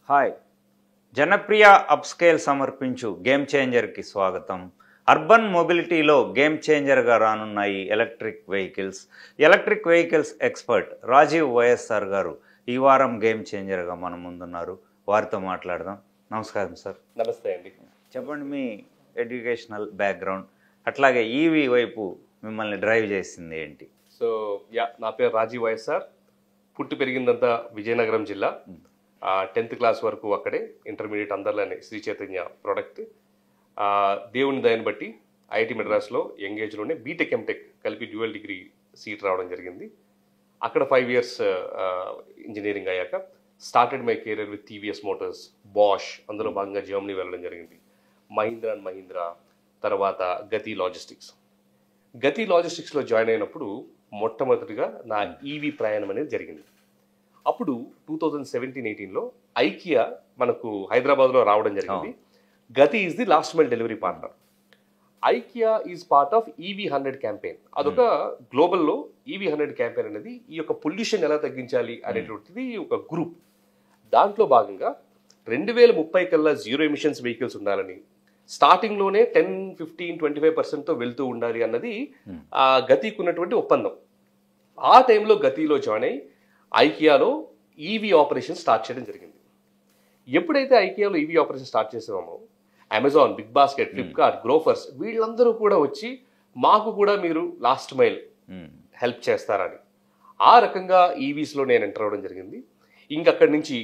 Hi, Janapriya upscale సమర్పించు game చేంజర్కి స్వాగతం. అర్బన్ మొబిలిటీలో గేమ్ చేంజర్గా రానున్నాయి electric vehicles expert Rajeev YSR గారు ఈ వారం గేమ్ చేంజర్గా మన ముందున్నారు. వారితో మాట్లాడదాం. నమస్కారం సార్. నమస్తే అండి. చెప్పండి, మీ ఎడ్యుకేషనల్ బ్యాక్గ్రౌండ్, అట్లాగే ఈవీ వైపు మిమ్మల్ని డ్రైవ్ చేసింది ఏంటి? సో నా పేరు రాజీవ్ వైఎస్ఆర్. పుట్టి పెరిగిందంతా విజయనగరం జిల్లా. 10th క్లాస్ వరకు అక్కడే, ఇంటర్మీడియట్ అందరిలోనే శ్రీ చైతన్య ప్రోడక్ట్. దేవుని దయని బట్టి ఐఐటి మెడ్రాస్లో యంగేజ్లోనే బీటెక్ ఎంటెక్ కలిపి డ్యూయల్ డిగ్రీ సీట్ రావడం జరిగింది. అక్కడ 5 years ఇంజనీరింగ్ అయ్యాక started my career with TVS Motors, Bosch, అందులో భాగంగా జర్మనీ వెళ్ళడం జరిగింది. మహీంద్రా అండ్ మహీంద్రా, తర్వాత గతి లాజిస్టిక్స్లో జాయిన్ అయినప్పుడు మొట్టమొదటిగా నా ఈవీ ప్రయాణం అనేది జరిగింది. అప్పుడు 2017-18లో ఐకియా మనకు హైదరాబాద్లో రావడం జరిగింది. గతి is the last mile delivery partner. IKEA is part of EV100 campaign. అదొక గ్లోబల్లో EV100 క్యాంపెయిన్ అనేది ఈ యొక్క పొల్యూషన్ ఎలా తగ్గించాలి అనేటువంటిది ఒక గ్రూప్. దాంట్లో భాగంగా 2030 కల్లా జీరో ఎమిషన్స్ వెహికల్స్ ఉండాలని, స్టార్టింగ్లోనే 10-15-25%తో వెళ్తూ ఉండాలి అన్నది ఆ గతికి ఉన్నటువంటి ఒప్పందం. ఆ టైంలో గతిలో జాయిన్ అయ్యి ఐకియాలో ఈవీ ఆపరేషన్ స్టార్ట్ చేయడం జరిగింది. ఎప్పుడైతే ఐకియాలో ఈవీ ఆపరేషన్ స్టార్ట్ చేసామో అమెజాన్, బిగ్ బాస్కెట్, ఫ్లిప్కార్ట్, గ్రోఫర్స్ వీళ్ళందరూ కూడా వచ్చి మాకు కూడా మీరు లాస్ట్ మైల్ హెల్ప్ చేస్తారని, ఆ రకంగా ఈవీస్లో నేను ఎంటర్ అవ్వడం జరిగింది. ఇంకక్కడి నుంచి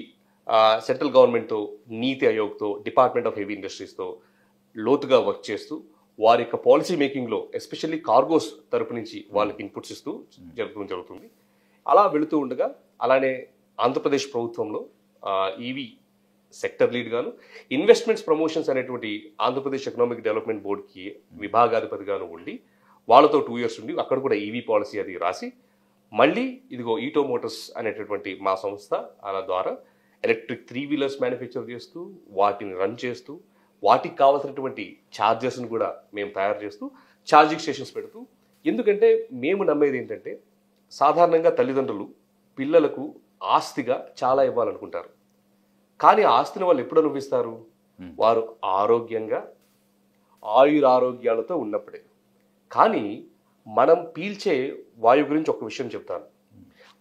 central గవర్నమెంట్తో, NITI ఆయోగ్తో, department of heavy ఇండస్ట్రీస్తో లోతుగా వర్క్ చేస్తూ వారి యొక్క పాలసీ మేకింగ్లో ఎస్పెషల్లీ కార్గోస్ తరపు నుంచి వాళ్ళకి ఇన్పుట్స్ ఇస్తూ జరుగుతుంది. అలా వెళుతూ ఉండగా అలానే ఆంధ్రప్రదేశ్ ప్రభుత్వంలో ఈవీ సెక్టర్ లీడ్ గాను, ఇన్వెస్ట్మెంట్స్ ప్రమోషన్స్ అనేటువంటి ఆంధ్రప్రదేశ్ ఎకనామిక్ డెవలప్మెంట్ బోర్డుకి విభాగాధిపతిగాను ఉండి వాళ్ళతో 2 years ఉండి అక్కడ కూడా ఈవీ పాలసీ అది రాసి, మళ్ళీ ఇదిగో ఈటో మోటార్స్ అనేటటువంటి మా సంస్థ అలా ద్వారా ఎలక్ట్రిక్ 3-wheelers మ్యానుఫ్యాక్చర్ చేస్తూ, వాటిని రన్ చేస్తూ, వాటికి కావాల్సినటువంటి ఛార్జెస్ను కూడా మేము తయారు చేస్తూ, ఛార్జింగ్ స్టేషన్స్ పెడుతూ. ఎందుకంటే మేము నమ్మేది ఏంటంటే, సాధారణంగా తల్లిదండ్రులు పిల్లలకు ఆస్తిగా చాలా ఇవ్వాలనుకుంటారు. కానీ ఆస్తిని వాళ్ళు ఎప్పుడు అనుభవిస్తారు? వారు ఆరోగ్యంగా ఆయురారోగ్యాలతో ఉన్నప్పుడే. కానీ మనం పీల్చే వాయు గురించి ఒక విషయం చెప్తాను.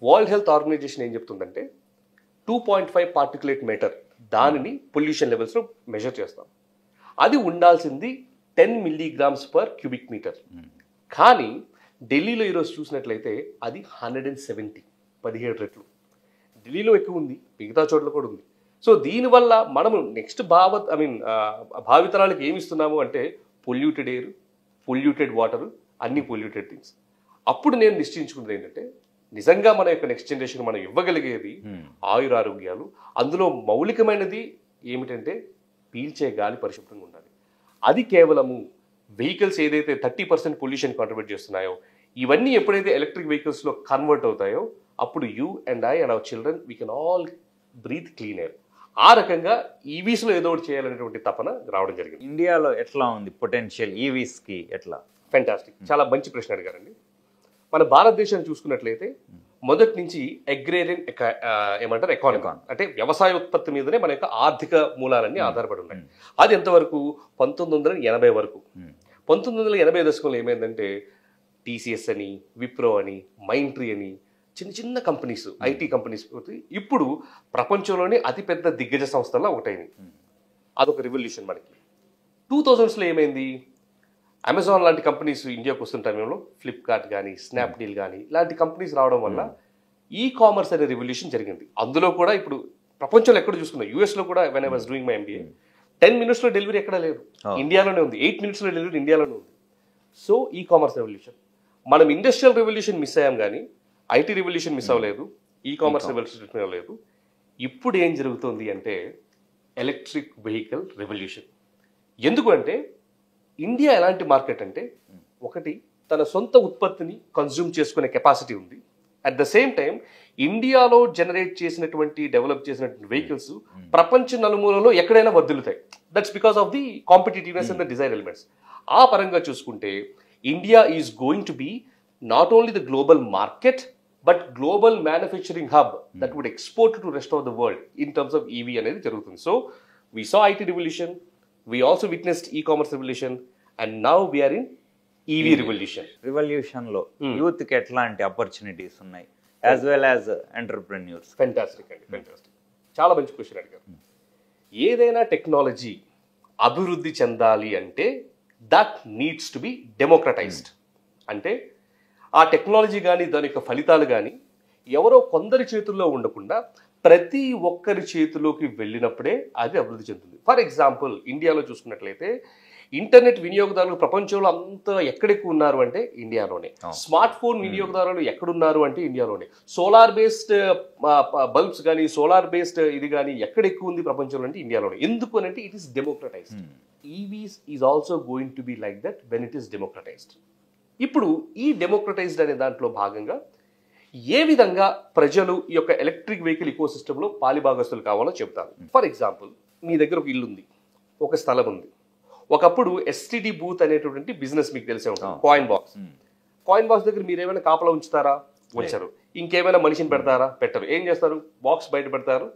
వరల్డ్ హెల్త్ ఆర్గనైజేషన్ ఏం చెప్తుందంటే 2.5 పార్టికులేట్ మీటర్, దానిని పొల్యూషన్ లెవెల్స్లో మెజర్ చేస్తాం. అది ఉండాల్సింది 10 mg/m³. కానీ ఢిల్లీలో ఈరోజు చూసినట్లయితే అది 170, 17 రెట్లు. ఢిల్లీలో ఎక్కువ ఉంది, మిగతా చోట్ల కూడా ఉంది. సో దీనివల్ల మనము నెక్స్ట్ భావితరాలకు ఏమి ఇస్తున్నాము అంటే పొల్యూటెడ్ ఎయిర్, పొల్యూటెడ్ వాటర్, అన్ని పొల్యూటెడ్ థింగ్స్. అప్పుడు నేను నిశ్చయించుకున్నది ఏంటంటే, నిజంగా మన యొక్క నెక్స్ట్ జనరేషన్ మనం ఇవ్వగలిగేది ఆయురారోగ్యాలు. అందులో మౌలికమైనది ఏమిటంటే పీల్చే గాలి పరిశుభ్రంగా ఉండాలి. అది కేవలము వెహికల్స్ ఏదైతే 30% పొల్యూషన్ కాంట్రిబ్యూట్ చేస్తున్నాయో, ఇవన్నీ ఎప్పుడైతే ఎలక్ట్రిక్ వెహికల్స్లో కన్వర్ట్ అవుతాయో అప్పుడు you and I and our children we can all breathe clean air. ఆ రకంగా ఈవీస్లో ఏదో ఒకటి చేయాలనేటువంటి తపన రావడం జరిగింది. ఇండియాలో ఎట్లా ఉంది పొటెన్షియల్ ఈవీస్కి? ఎట్లా? ఫెంటాస్టిక్, చాలా మంచి ప్రశ్న అడిగారండి. మన భారతదేశాన్ని చూసుకున్నట్లయితే మొదటి నుంచి అగ్రేరియన్ ఎకానమీ, అంటే వ్యవసాయ ఉత్పత్తి మీదనే మన యొక్క ఆర్థిక మూలాలన్నీ ఆధారపడి ఉన్నాయి. అది ఎంతవరకు? 1980 వరకు. 1980 దశకంలో ఏమైందంటే TCS అని, విప్రో అని, మైంట్రీ అని చిన్న కంపెనీస్, ఐటీ కంపెనీస్ ఇప్పుడు ప్రపంచంలోనే అతిపెద్ద దిగ్గజ సంస్థల్లో ఒకటైంది. అదొక రివల్యూషన్ మనకి. 2000స్లో ఏమైంది? అమెజాన్ లాంటి కంపెనీస్ ఇండియాకు వస్తున్న టైంలో ఫ్లిప్కార్ట్ కానీ, స్నాప్డీల్ కానీ ఇలాంటి కంపెనీస్ రావడం వల్ల ఈ కామర్స్ అనే రివల్యూషన్ జరిగింది. అందులో కూడా ఇప్పుడు ప్రపంచంలో ఎక్కడ చూసుకున్నా, యూఎస్లో కూడా when I was doing my MBA 10 minutesలో డెలివరీ ఎక్కడ లేదు, ఇండియాలోనే ఉంది. 8 minutesలో డెలివరీ ఇండియాలోనే ఉంది. సో ఈ కామర్స్ రెవల్యూషన్. మనం ఇండస్ట్రియల్ రెవల్యూషన్ మిస్ అయ్యాం కానీ ఐటీ రెవల్యూషన్ మిస్ అవ్వలేదు, ఈ కామర్స్ రెవల్యూషన్ అవ్వలేదు. ఇప్పుడు ఏం జరుగుతుంది అంటే ఎలక్ట్రిక్ వెహికల్ రెవల్యూషన్. ఎందుకు అంటే ఇండియా ఎలాంటి మార్కెట్ అంటే, ఒకటి తన సొంత ఉత్పత్తిని కన్జ్యూమ్ చేసుకునే కెపాసిటీ ఉంది. అట్ ద సేమ్ టైం ఇండియాలో జనరేట్ చేసినటువంటి, డెవలప్ చేసినటువంటి వెహికల్స్ ప్రపంచ నలుమూలలో ఎక్కడైనా వర్ధిల్లుతాయి. That's because of the competitiveness and the desire elements. ఆ పరంగా చూసుకుంటే India is going to be not only the global market but global manufacturing hub that would export to rest of the world in terms of EV అనేది జరుగుతుంది. So we saw IT revolution, we also witnessed e commerce revolution, and now we are in EV revolution. రివల్యూషన్లో యూత్కి ఎట్లాంటి opportunities ఉన్నాయి as well as entrepreneurs? Fantastic అండి, fantastic. చాలా మంచి question అడిగారు. ఏదైనా టెక్నాలజీ అభివృద్ధి చెందాలి అంటే that needs to be democratized. అంటే ఆ టెక్నాలజీ కానీ దాని యొక్క ఫలితాలు కానీ ఎవరో కొందరి చేతుల్లో ఉండకుండా ప్రతి ఒక్కరి చేతిలోకి వెళ్ళినప్పుడే అది అభివృద్ధి చెందుతుంది. ఫర్ ఎగ్జాంపుల్ ఇండియాలో చూసుకున్నట్లయితే ఇంటర్నెట్ వినియోగదారులు ప్రపంచంలో అంతా ఎక్కడెక్కువ ఉన్నారు అంటే ఇండియాలోనే. స్మార్ట్ ఫోన్ వినియోగదారులు ఎక్కడున్నారు అంటే ఇండియాలోనే. సోలార్ బేస్డ్ బల్బ్స్ కానీ సోలార్ బేస్డ్ ఇది కానీ ఎక్కడ ఎక్కువ ఉంది ప్రపంచంలో అంటే ఇండియాలోనే. ఎందుకు అని అంటే it is democratised. EVs is also going to be like that when it is democratised. ఇప్పుడు ఈ డెమోక్రటైజ్డ్ అనే దాంట్లో భాగంగా ఏ విధంగా ప్రజలు ఈ యొక్క ఎలక్ట్రిక్ వెహికల్ ఇకో సిస్టంలో పాలిభాగస్తులు కావాలో చెప్తాను. ఫర్ ఎగ్జాంపుల్ మీ దగ్గర ఒక ఇల్లు ఉంది, ఒక స్థలం ఉంది. ఒకప్పుడు ఎస్టీడీ బూత్ అనేటువంటి బిజినెస్ మీకు తెలిసే ఉంటుంది. కాయిన్ బాక్స్ దగ్గర మీరు ఏమైనా కాపలా ఉంచుతారా? ఉంచరు. ఇంకేమైనా మనిషిని పెడతారా? పెట్టరు. ఏం చేస్తారు? బాక్స్ బయట పెడతారు.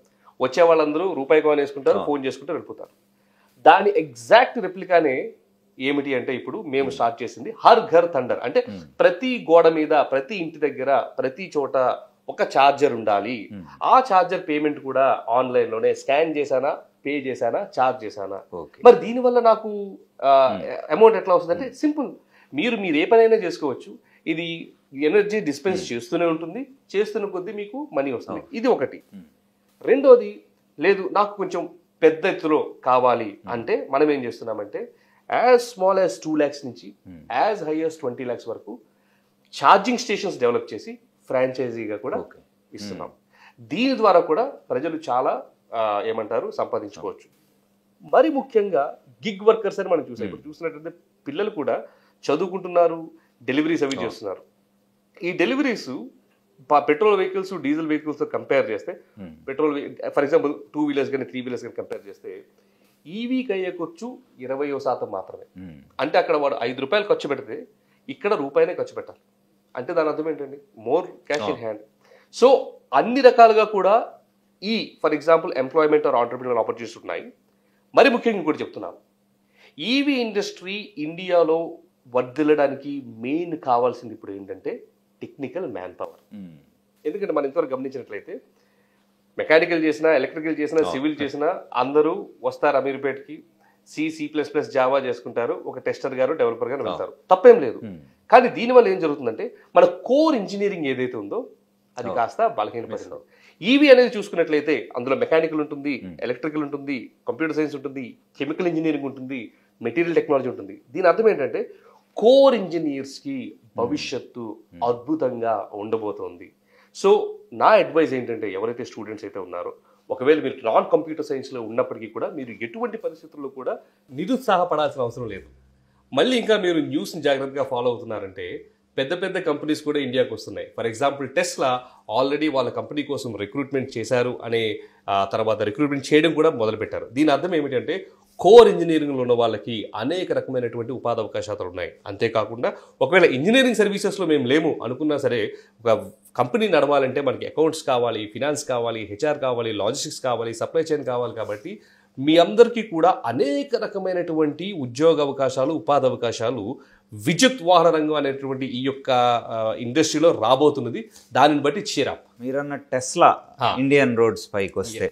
వచ్చే వాళ్ళందరూ రూపాయి కాయిన్ వేసుకుంటారు, ఫోన్ చేసుకుంటూ వెళ్ళిపోతారు. దాని ఎగ్జాక్ట్ రెప్లికానే ఏమిటి అంటే ఇప్పుడు మేము స్టార్ట్ చేసింది హర్ ఘర్ థండర్. అంటే ప్రతి గోడ మీద, ప్రతి ఇంటి దగ్గర, ప్రతి చోట ఒక ఛార్జర్ ఉండాలి. ఆ ఛార్జర్ పేమెంట్ కూడా ఆన్లైన్ లోనే స్కాన్ చేశానా, పే చేశానా, ఛార్జ్ చేశానా. మరి దీనివల్ల నాకు అమౌంట్ ఎట్లా వస్తుంది అంటే సింపుల్, మీరు ఏ పనైనా చేసుకోవచ్చు. ఇది ఎనర్జీ డిస్పెన్స్ చేస్తూనే ఉంటుంది, చేస్తున్న కొద్దీ మీకు మనీ వస్తుంది. ఇది ఒకటి. రెండోది, లేదు నాకు కొంచెం పెద్ద ఎత్తులో కావాలి అంటే మనం ఏం చేస్తున్నామంటే యాజ్ స్మాల్ యాజ్ 2 lakhs నుంచి యాజ్ హై యాజ్ 20 lakhs వరకు ఛార్జింగ్ స్టేషన్స్ డెవలప్ చేసి ఫ్రాంచైజీగా కూడా ఇస్తున్నాం. దీని ద్వారా కూడా ప్రజలు చాలా ఏమంటారు సంపాదించుకోవచ్చు. మరి ముఖ్యంగా గిగ్ వర్కర్స్ అని మనం చూసాం. ఇప్పుడు చూసినట్లయితే పిల్లలు కూడా చదువుకుంటున్నారు, డెలివరీస్ అవి చేస్తున్నారు. ఈ deliveries petrol vehicles, diesel vehicles తో కంపేర్ చేస్తే, పెట్రోల్ ఫర్ ఎగ్జాంపుల్ 2 wheelers కానీ 3 wheelers కానీ కంపేర్ చేస్తే ఈవీకి అయ్యే ఖర్చు 20% మాత్రమే. అంటే అక్కడ వాడు 5 రూపాయలు ఖర్చు పెడితే ఇక్కడ రూపాయినే ఖర్చు పెట్టాలి. అంటే దాని అర్థం ఏంటండి? More cash in hand. So అన్ని రకాలుగా కూడా ఈ for example employment or entrepreneur opportunities ఉన్నాయి. మరి ముఖ్యంగా కూడా చెప్తున్నాను, ఈవీ ఇండస్ట్రీ ఇండియాలో వర్ధిల్లడానికి మెయిన్ కావాల్సింది ఇప్పుడు ఏంటంటే టెక్నికల్ మ్యాన్ పవర్. ఎందుకంటే మనం ఇంతవరకు గమనించినట్లయితే మెకానికల్ చేసినా, ఎలక్ట్రికల్ చేసినా, సివిల్ చేసినా అందరూ వస్తారు అమీర్పేట్కి, C++ జావా చేసుకుంటారు, ఒక టెస్టర్ గారు, డెవలపర్ గారు వెళ్తారు. తప్పేం లేదు. కానీ దీనివల్ల ఏం జరుగుతుందంటే మన కోర్ ఇంజనీరింగ్ ఏదైతే ఉందో అది కాస్త బలహీనపడింది. ఈవీ అనేది చూసుకున్నట్లయితే అందులో మెకానికల్ ఉంటుంది, ఎలక్ట్రికల్ ఉంటుంది, కంప్యూటర్ సైన్స్ ఉంటుంది, కెమికల్ ఇంజనీరింగ్ ఉంటుంది, మెటీరియల్ టెక్నాలజీ ఉంటుంది. దీని అర్థం ఏంటంటే కోర్ ఇంజనీర్స్కి భవిష్యత్తు అద్భుతంగా ఉండబోతోంది. సో నా అడ్వైజ్ ఏంటంటే ఎవరైతే స్టూడెంట్స్ అయితే ఉన్నారో, ఒకవేళ మీరు నాన్ కంప్యూటర్ సైన్స్లో ఉన్నప్పటికీ కూడా మీరు ఎటువంటి పరిస్థితుల్లో కూడా నిరుత్సాహపడాల్సిన అవసరం లేదు. మళ్ళీ ఇంకా మీరు న్యూస్ని జాగ్రత్తగా ఫాలో అవుతున్నారంటే పెద్ద పెద్ద కంపెనీస్ కూడా ఇండియాకి వస్తున్నాయి. ఫర్ ఎగ్జాంపుల్ టెస్లా ఆల్రెడీ వాళ్ళ కంపెనీ కోసం రిక్రూట్మెంట్ చేశారు అనే తర్వాత రిక్రూట్మెంట్ చేయడం కూడా మొదలుపెట్టారు. దీని అర్థం ఏమిటంటే కోర్ ఇంజనీరింగ్లో ఉన్న వాళ్ళకి అనేక రకమైనటువంటి ఉపాధి అవకాశాలు ఉన్నాయి. అంతేకాకుండా ఒకవేళ ఇంజనీరింగ్ సర్వీసెస్లో మేము లేము అనుకున్నా సరే, ఒక కంపెనీ నడవాలంటే మనకి అకౌంట్స్ కావాలి, ఫినాన్స్ కావాలి, హెచ్ఆర్ కావాలి, లాజిస్టిక్స్ కావాలి, సప్లై చైన్ కావాలి. కాబట్టి మీ అందరికీ కూడా అనేక రకమైనటువంటి ఉద్యోగ అవకాశాలు, ఉపాధి అవకాశాలు విద్యుత్ వాహన రంగం అనేటువంటి ఈ యొక్క ఇండస్ట్రీలో రాబోతున్నది. దానిని బట్టి చీరాప్ మీరన్న టెస్లా ఇండియన్ రోడ్స్ పైకి వస్తే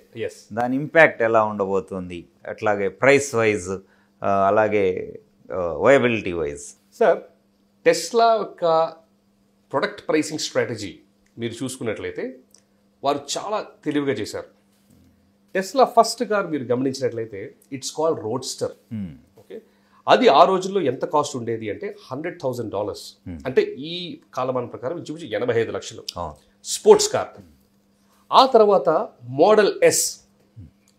దాని ఇంపాక్ట్ ఎలా ఉండబోతుంది, అట్లాగే ప్రైస్ వైజ్, అలాగే వయబిలిటీ వైజ్? సార్, టెస్లా యొక్క ప్రొడక్ట్ ప్రైసింగ్ స్ట్రాటజీ మీరు చూసుకున్నట్లయితే వారు చాలా తెలివిగా చేశారు. టెస్లా ఫస్ట్ కార్ మీరు గమనించినట్లయితే ఇట్స్ కాల్డ్ రోడ్స్టర్. ఓకే, అది ఆ రోజుల్లో ఎంత కాస్ట్ ఉండేది అంటే $100,000. అంటే ఈ కాలమాన ప్రకారం ఇంచుమించు 85 లక్షలు స్పోర్ట్స్ కార్. ఆ తర్వాత మోడల్ ఎస్,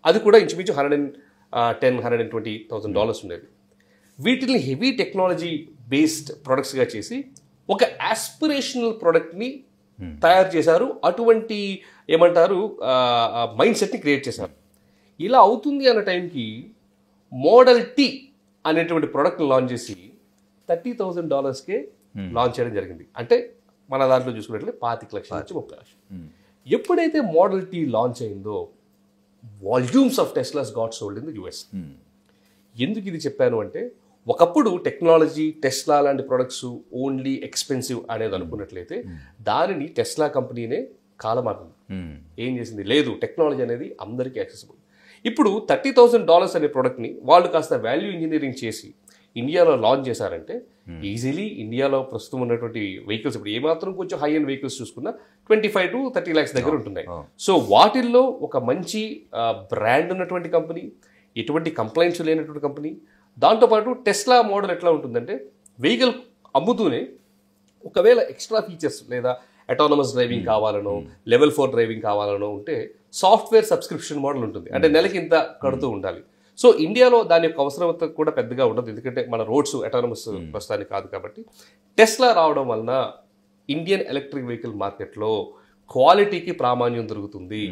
అది కూడా ఇంచుమించు $120,000 ఉండేది. వీటిని హెవీ టెక్నాలజీ బేస్డ్ ప్రొడక్ట్స్గా చేసి ఒక ఆస్పిరేషనల్ ప్రోడక్ట్ని తయారు చేశారు. అటువంటి ఏమంటారు మైండ్ సెట్ని క్రియేట్ చేశారు. ఇలా అవుతుంది అన్న టైంకి మోడల్ టీ అనేటువంటి ప్రోడక్ట్ని లాంచ్ చేసి $30,000కే లాంచ్ చేయడం జరిగింది. అంటే మన దాంట్లో చూసుకున్నట్లయితే 25 లక్షల నుంచి 30 లక్షలు. ఎప్పుడైతే మోడల్ టీ లాంచ్ అయిందో volumes of టెస్లాస్ got sold in the US. ఎందుకు ఇది చెప్పాను అంటే, ఒకప్పుడు టెక్నాలజీ టెస్లా లాంటి ప్రొడక్ట్స్ ఓన్లీ ఎక్స్పెన్సివ్ అనేది అనుకున్నట్లయితే దానిని టెస్లా కంపెనీనే కాలమాపింది. ఏం చేసింది, లేదు టెక్నాలజీ అనేది అందరికీ యాక్సెసిబుల్. ఇప్పుడు $30,000 అనే ప్రోడక్ట్ని వాళ్ళు కాస్త వాల్యూ ఇంజనీరింగ్ చేసి ఇండియాలో లాంచ్ చేశారంటే ఈజీలీ ఇండియాలో ప్రస్తుతం ఉన్నటువంటి వెహికల్స్ ఇప్పుడు ఏమాత్రం కొంచెం హై అండ్ వెహికల్స్ చూసుకున్నా 25 to 30 lakhs దగ్గర ఉంటున్నాయి. సో వాటిల్లో ఒక మంచి బ్రాండ్ ఉన్నటువంటి కంపెనీ, ఎటువంటి కంప్లైంట్స్ లేనటువంటి కంపెనీ, దాంతోపాటు టెస్లా మోడల్ ఎట్లా ఉంటుందంటే వెహికల్ అమ్ముతూనే ఒకవేళ ఎక్స్ట్రా ఫీచర్స్ లేదా అటానమస్ డ్రైవింగ్ కావాలనో లెవెల్ 4 డ్రైవింగ్ కావాలనో ఉంటే సాఫ్ట్వేర్ సబ్స్క్రిప్షన్ మోడల్ ఉంటుంది. అంటే నెలకి ఇంత కడుతూ ఉండాలి. సో ఇండియాలో దాని యొక్క అవసరత కూడా పెద్దగా ఉండదు, ఎందుకంటే మన రోడ్స్ అటానమస్ ప్రస్తుతానికి కాదు కాబట్టి. టెస్లా రావడం వలన ఇండియన్ ఎలక్ట్రిక్ వెహికల్ మార్కెట్లో క్వాలిటీకి ప్రామాణ్యం దొరుకుతుంది,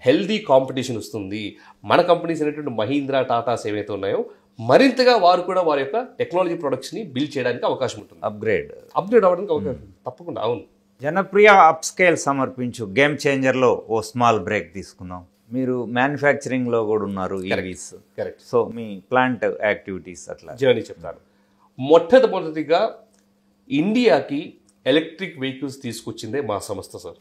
హెల్దీ కాంపిటీషన్ వస్తుంది. మన కంపెనీస్ అనేటువంటి మహీంద్రా టాటాస్ ఏవైతే ఉన్నాయో మరింతగా వారు కూడా వారి యొక్క టెక్నాలజీ ప్రొడక్ట్స్ని బిల్డ్ చేయడానికి అవకాశం ఉంటుంది, అప్గ్రేడ్ అవ్వడానికి అవకాశం తప్పకుండా. అవును, జనప్రియ అప్స్కేల్ సమర్పించు గేమ్ చేంజర్లో ఓ స్మాల్ బ్రేక్ తీసుకుందాం. మీరు మ్యానుఫ్యాక్చరింగ్లో కూడా ఉన్నారు, ఈవీస్. కరెక్ట్. సో మీ ప్లాంట్ యాక్టివిటీస్ అట్లా జర్నీ చెప్తాను. మొట్టమొదటిగా ఇండియాకి ఎలక్ట్రిక్ వెహికల్స్ తీసుకొచ్చిందే మా సంస్థ సార్.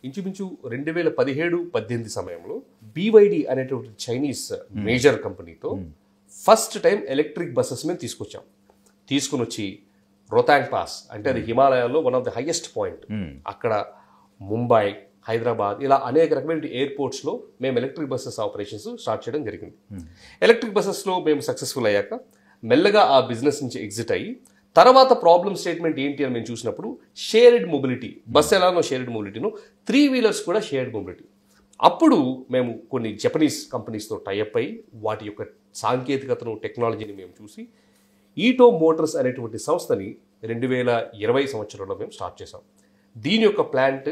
ఇంచుమించు 2017-18 సమయంలో BYD అనేటువంటి చైనీస్ మేజర్ కంపెనీతో ఫస్ట్ టైం ఎలక్ట్రిక్ బస్సెస్ మేము తీసుకుని వచ్చి రోతాంగ్ పాస్ అంటే అది హిమాలయాల్లో one of the highest point, అక్కడ ముంబై, హైదరాబాద్ ఇలా అనేక రకమైన ఎయిర్పోర్ట్స్లో మేము ఎలక్ట్రిక్ బస్సెస్ ఆపరేషన్స్ స్టార్ట్ చేయడం జరిగింది. ఎలక్ట్రిక్ బస్సెస్లో మేము సక్సెస్ఫుల్ అయ్యాక మెల్లగా ఆ బిజినెస్ నుంచి ఎగ్జిట్ అయ్యి తర్వాత ప్రాబ్లమ్ స్టేట్మెంట్ ఏంటి అని మేము చూసినప్పుడు షేర్డ్ మొబిలిటీ, బస్ ఎలానో షేర్డ్ మొబిలిటీను 3-wheelers కూడా షేర్డ్ మొబిలిటీ. అప్పుడు మేము కొన్ని జపనీస్ కంపెనీస్తో టైఅప్ అయ్యి వాటి యొక్క సాంకేతికతను టెక్నాలజీని మేము చూసి ఈటో మోటార్స్ అనేటువంటి సంస్థని 2020 సంవత్సరంలో మేము స్టార్ట్ చేసాం. దీని యొక్క ప్లాంట్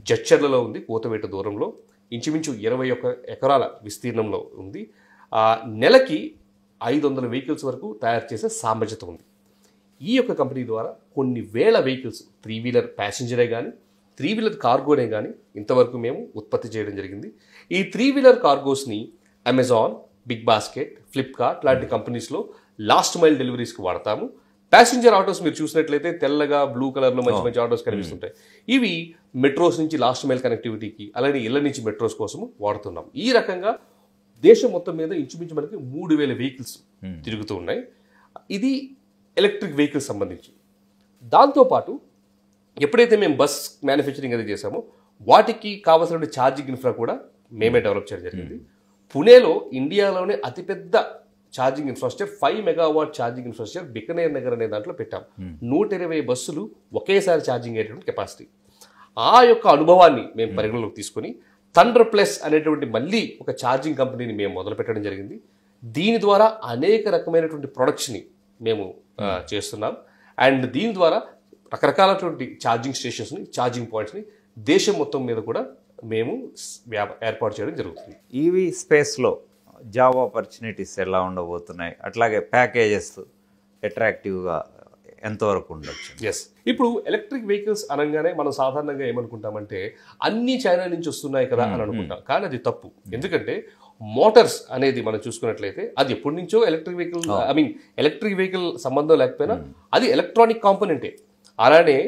జడ్చర్లలో ఉంది, కోతవేట దూరంలో, ఇంచుమించు 21 ఎకరాల విస్తీర్ణంలో ఉంది. నెలకి 500 వెహికల్స్ వరకు తయారు చేసే సామర్థ్యత ఉంది. ఈ యొక్క కంపెనీ ద్వారా కొన్ని వేల వెహికల్స్ 3-wheeler ప్యాసింజరే కానీ 3-wheeler కార్గోనే కానీ ఇంతవరకు మేము ఉత్పత్తి చేయడం జరిగింది. ఈ 3-wheeler కార్గోస్ని అమెజాన్, బిగ్ బాస్కెట్, ఫ్లిప్కార్ట్ లాంటి కంపెనీస్లో లాస్ట్ మైల్ డెలివరీస్కి వాడతాము. ప్యాసింజర్ ఆటోస్ మీరు చూసినట్లయితే తెల్లగా బ్లూ కలర్లో మంచి మంచి ఆటోస్ కనిపిస్తుంటాయి. ఇవి మెట్రోస్ నుంచి లాస్ట్ మైల్ కనెక్టివిటీకి, అలాగే ఇళ్ల నుంచి మెట్రోస్ కోసము వాడుతున్నాం. ఈ రకంగా దేశం మొత్తం మీద ఇంచుమించు మనకి 3000 వెహికల్స్ తిరుగుతూ ఉన్నాయి. ఇది ఎలక్ట్రిక్ వెహికల్స్ సంబంధించి. దాంతోపాటు ఎప్పుడైతే మేము బస్ మ్యానుఫ్యాక్చరింగ్ అది చేసామో వాటికి కావాల్సిన ఛార్జింగ్ ఇన్ఫ్రా కూడా మేమే డెవలప్ చేయడం జరిగింది. పుణేలో ఇండియాలోనే అతిపెద్ద charging infrastructure 5 megawatt charging infrastructure Bikaner Nagar అనే దాంట్లో పెట్టాం. 120 బస్సులు ఒకేసారి ఛార్జింగ్ అయ్యేటువంటి కెపాసిటీ. ఆ యొక్క అనుభవాన్ని మేము పరిగణలోకి తీసుకొని థండర్ ప్లస్ అనేటువంటి మళ్ళీ ఒక ఛార్జింగ్ కంపెనీని మేము మొదలు పెట్టడం జరిగింది. దీని ద్వారా అనేక రకమైనటువంటి ప్రొడక్ట్స్ని మేము చేస్తున్నాం. అండ్ దీని ద్వారా రకరకాలటువంటి ఛార్జింగ్ స్టేషన్స్ని, ఛార్జింగ్ పాయింట్స్ని దేశం మొత్తం మీద కూడా మేము ఏర్పాటు చేయడం జరుగుతుంది. ఈవీ స్పేస్లో జాబ్ ఆపర్చునిటీస్ ఎలా ఉండబోతున్నాయి, అట్లాగే ప్యాకేజెస్ అట్రాక్టివ్గా ఎంతవరకు ఉండొచ్చు? ఎస్, ఇప్పుడు ఎలక్ట్రిక్ వెహికల్స్ అనగానే మనం సాధారణంగా ఏమనుకుంటామంటే అన్ని చైనా నుంచి వస్తున్నాయి కదా అని అనుకుంటాం. కానీ అది తప్పు. ఎందుకంటే మోటార్స్ అనేది మనం చూసుకున్నట్లయితే అది ఎప్పటి నుంచో ఎలక్ట్రిక్ వెహికల్ సంబంధం లేకపోయినా అది ఎలక్ట్రానిక్ కాంపోనెంటే. అలానే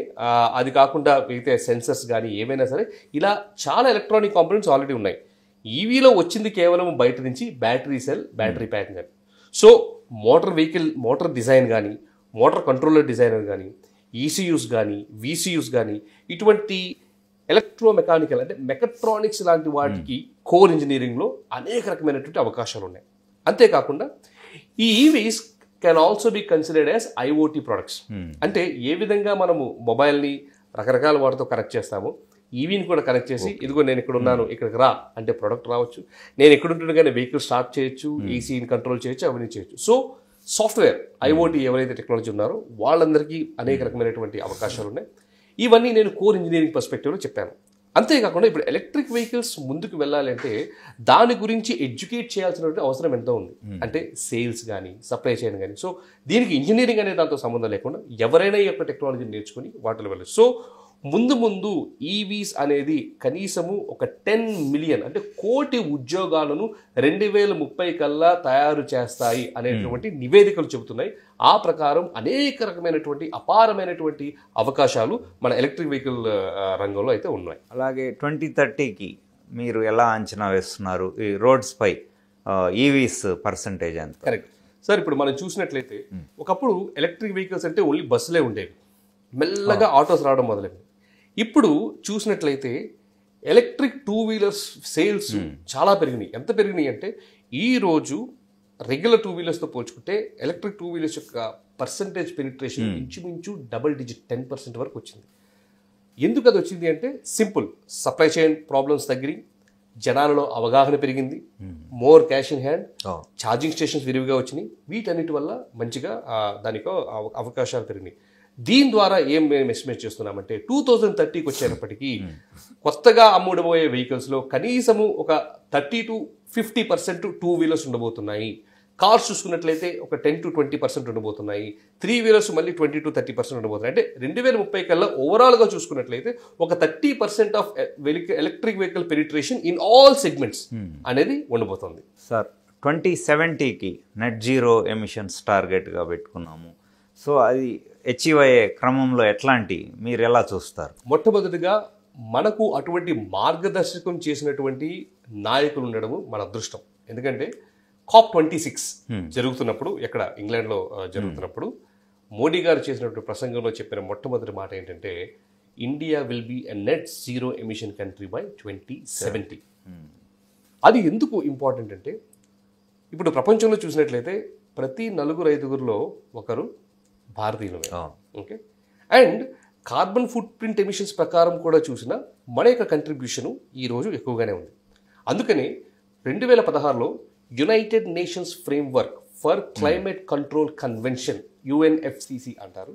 అది కాకుండా మిగతా సెన్సర్స్ కానీ ఏమైనా సరే ఇలా చాలా ఎలక్ట్రానిక్ కాంపోనెంట్స్ ఆల్రెడీ ఉన్నాయి. ఈవీలో వచ్చింది కేవలం బయట నుంచి బ్యాటరీ సెల్, బ్యాటరీ ప్యాక్ కానీ. సో మోటార్ డిజైన్ కానీ, మోటార్ కంట్రోలర్ డిజైనర్ కానీ, ఈసీయూస్ కానీ, వీసీయూస్ కానీ, ఇటువంటి ఎలక్ట్రోమెకానికల్ అంటే మెకట్రానిక్స్ లాంటి వాటికి కోర్ ఇంజనీరింగ్లో అనేక రకమైనటువంటి అవకాశాలు ఉన్నాయి. అంతేకాకుండా ఈ EVs can also be considered as IoT products. అంటే ఏ విధంగా మనము మొబైల్ని రకరకాల వాటితో కనెక్ట్ చేస్తామో ఈవీని కూడా కనెక్ట్ చేసి ఇదిగో నేను ఇక్కడ ఉన్నాను, ఇక్కడికి రా అంటే ప్రొడక్ట్ రావచ్చు, నేను ఎక్కడుంటుండగానే వెహికల్ స్టార్ట్ చేయొచ్చు, ఈసీని కంట్రోల్ చేయొచ్చు, అవన్నీ చేయొచ్చు. సో సాఫ్ట్వేర్ ఐఓటీ ఎవరైతే టెక్నాలజీ ఉన్నారో వాళ్ళందరికీ అనేక రకమైనటువంటి అవకాశాలు ఉన్నాయి. ఇవన్నీ నేను కోర్ ఇంజనీరింగ్ పర్స్పెక్టివ్లో చెప్పాను. అంతేకాకుండా ఇప్పుడు ఎలక్ట్రిక్ వెహికల్స్ ముందుకు వెళ్ళాలి అంటే దాని గురించి ఎడ్యుకేట్ చేయాల్సినటువంటి అవసరం ఎంతో ఉంది. అంటే సేల్స్ కానీ, సప్లై చైన్ కానీ. సో దీనికి ఇంజనీరింగ్ అనే దాంతో సంబంధం లేకుండా ఎవరైనా ఈ యొక్క టెక్నాలజీని నేర్చుకుని వాటిలో వెళ్ళచ్చు. సో ముందు ముందు ఈవీస్ అనేది కనీసము ఒక 10 మిలియన్ అంటే కోటి ఉద్యోగాలను 2030 కల్లా తయారు చేస్తాయి అనేటువంటి నివేదికలు చెబుతున్నాయి. ఆ ప్రకారం అనేక రకమైనటువంటి అపారమైనటువంటి అవకాశాలు మన ఎలక్ట్రిక్ వెహికల్ రంగంలో అయితే ఉన్నాయి. అలాగే 2030కి మీరు ఎలా అంచనా వేస్తున్నారు? ఈ రోడ్స్ పై ఈవీస్ పర్సంటేజ్ ఎంత? Correct sir. ఇప్పుడు మనం చూసినట్లయితే ఒకప్పుడు ఎలక్ట్రిక్ వెహికల్స్ అంటే ఓన్లీ బస్సులే ఉండేవి, మెల్లగా ఆటోస్ రావడం మొదలైంది. ఇప్పుడు చూసినట్లయితే ఎలక్ట్రిక్ 2 వీలర్స్ సేల్స్ చాలా పెరిగినాయి. ఎంత పెరిగినాయి అంటే ఈ రోజు రెగ్యులర్ 2 వీలర్స్తో పోల్చుకుంటే ఎలక్ట్రిక్ 2 వీలర్స్ యొక్క పర్సంటేజ్ పెనిట్రేషన్ ఇంచుమించు డబుల్ డిజిట్ 10% వరకు వచ్చింది. ఎందుకు అది వచ్చింది అంటే సింపుల్, సప్లై చైన్ ప్రాబ్లమ్స్ తగ్గి జనాలలో అవగాహన పెరిగింది, more cash in hand, charging stations విరివిగా వచ్చినాయి. వీటన్నిటి వల్ల మంచిగా దానికో అవకాశాలు పెరిగినాయి. దీని ద్వారా ఏం మేము ఎస్టిమేట్ చేస్తున్నామంటే 2030కి వచ్చేటప్పటికి కొత్తగా అమ్ముడబోయే వెహికల్స్లో కనీసము ఒక 30 to 50% 2 వీలర్స్ ఉండబోతున్నాయి. కార్స్ చూసుకున్నట్లయితే ఒక 10 to 20% ఉండబోతున్నాయి. 3 వీలర్స్ మళ్ళీ 20 to 30% ఉండబోతున్నాయి. అంటే 2030 కల్లా ఓవరాల్గా చూసుకున్నట్లయితే ఒక 30% of electric vehicle penetration in all segments అనేది ఉండబోతుంది. సార్ 2070కి నెట్ జీరో ఎమిషన్స్ టార్గెట్గా పెట్టుకున్నాము. సో అది అచీవ్ అయ్యే క్రమంలో ఎట్లాంటి మీరు ఎలా చూస్తారు? మొట్టమొదటిగా మనకు అటువంటి మార్గదర్శకం చేసినటువంటి నాయకులు ఉండడము మన అదృష్టం. ఎందుకంటే COP26 జరుగుతున్నప్పుడు, ఎక్కడ ఇంగ్లాండ్లో జరుగుతున్నప్పుడు మోడీ గారు చేసినటువంటి ప్రసంగంలో చెప్పిన మొట్టమొదటి మాట ఏంటంటే India will be a net zero emission country by 2070. అది ఎందుకు ఇంపార్టెంట్ అంటే ఇప్పుడు ప్రపంచంలో చూసినట్లయితే ప్రతి 4-5 ఒకరు భారతీయులమే. Okay, and carbon footprint emissions ప్రకారం కూడా చూసినా మన యొక్క కంట్రిబ్యూషను ఈరోజు ఎక్కువగానే ఉంది. అందుకని 2016లో United Nations framework for climate control convention UNFCC అంటారు.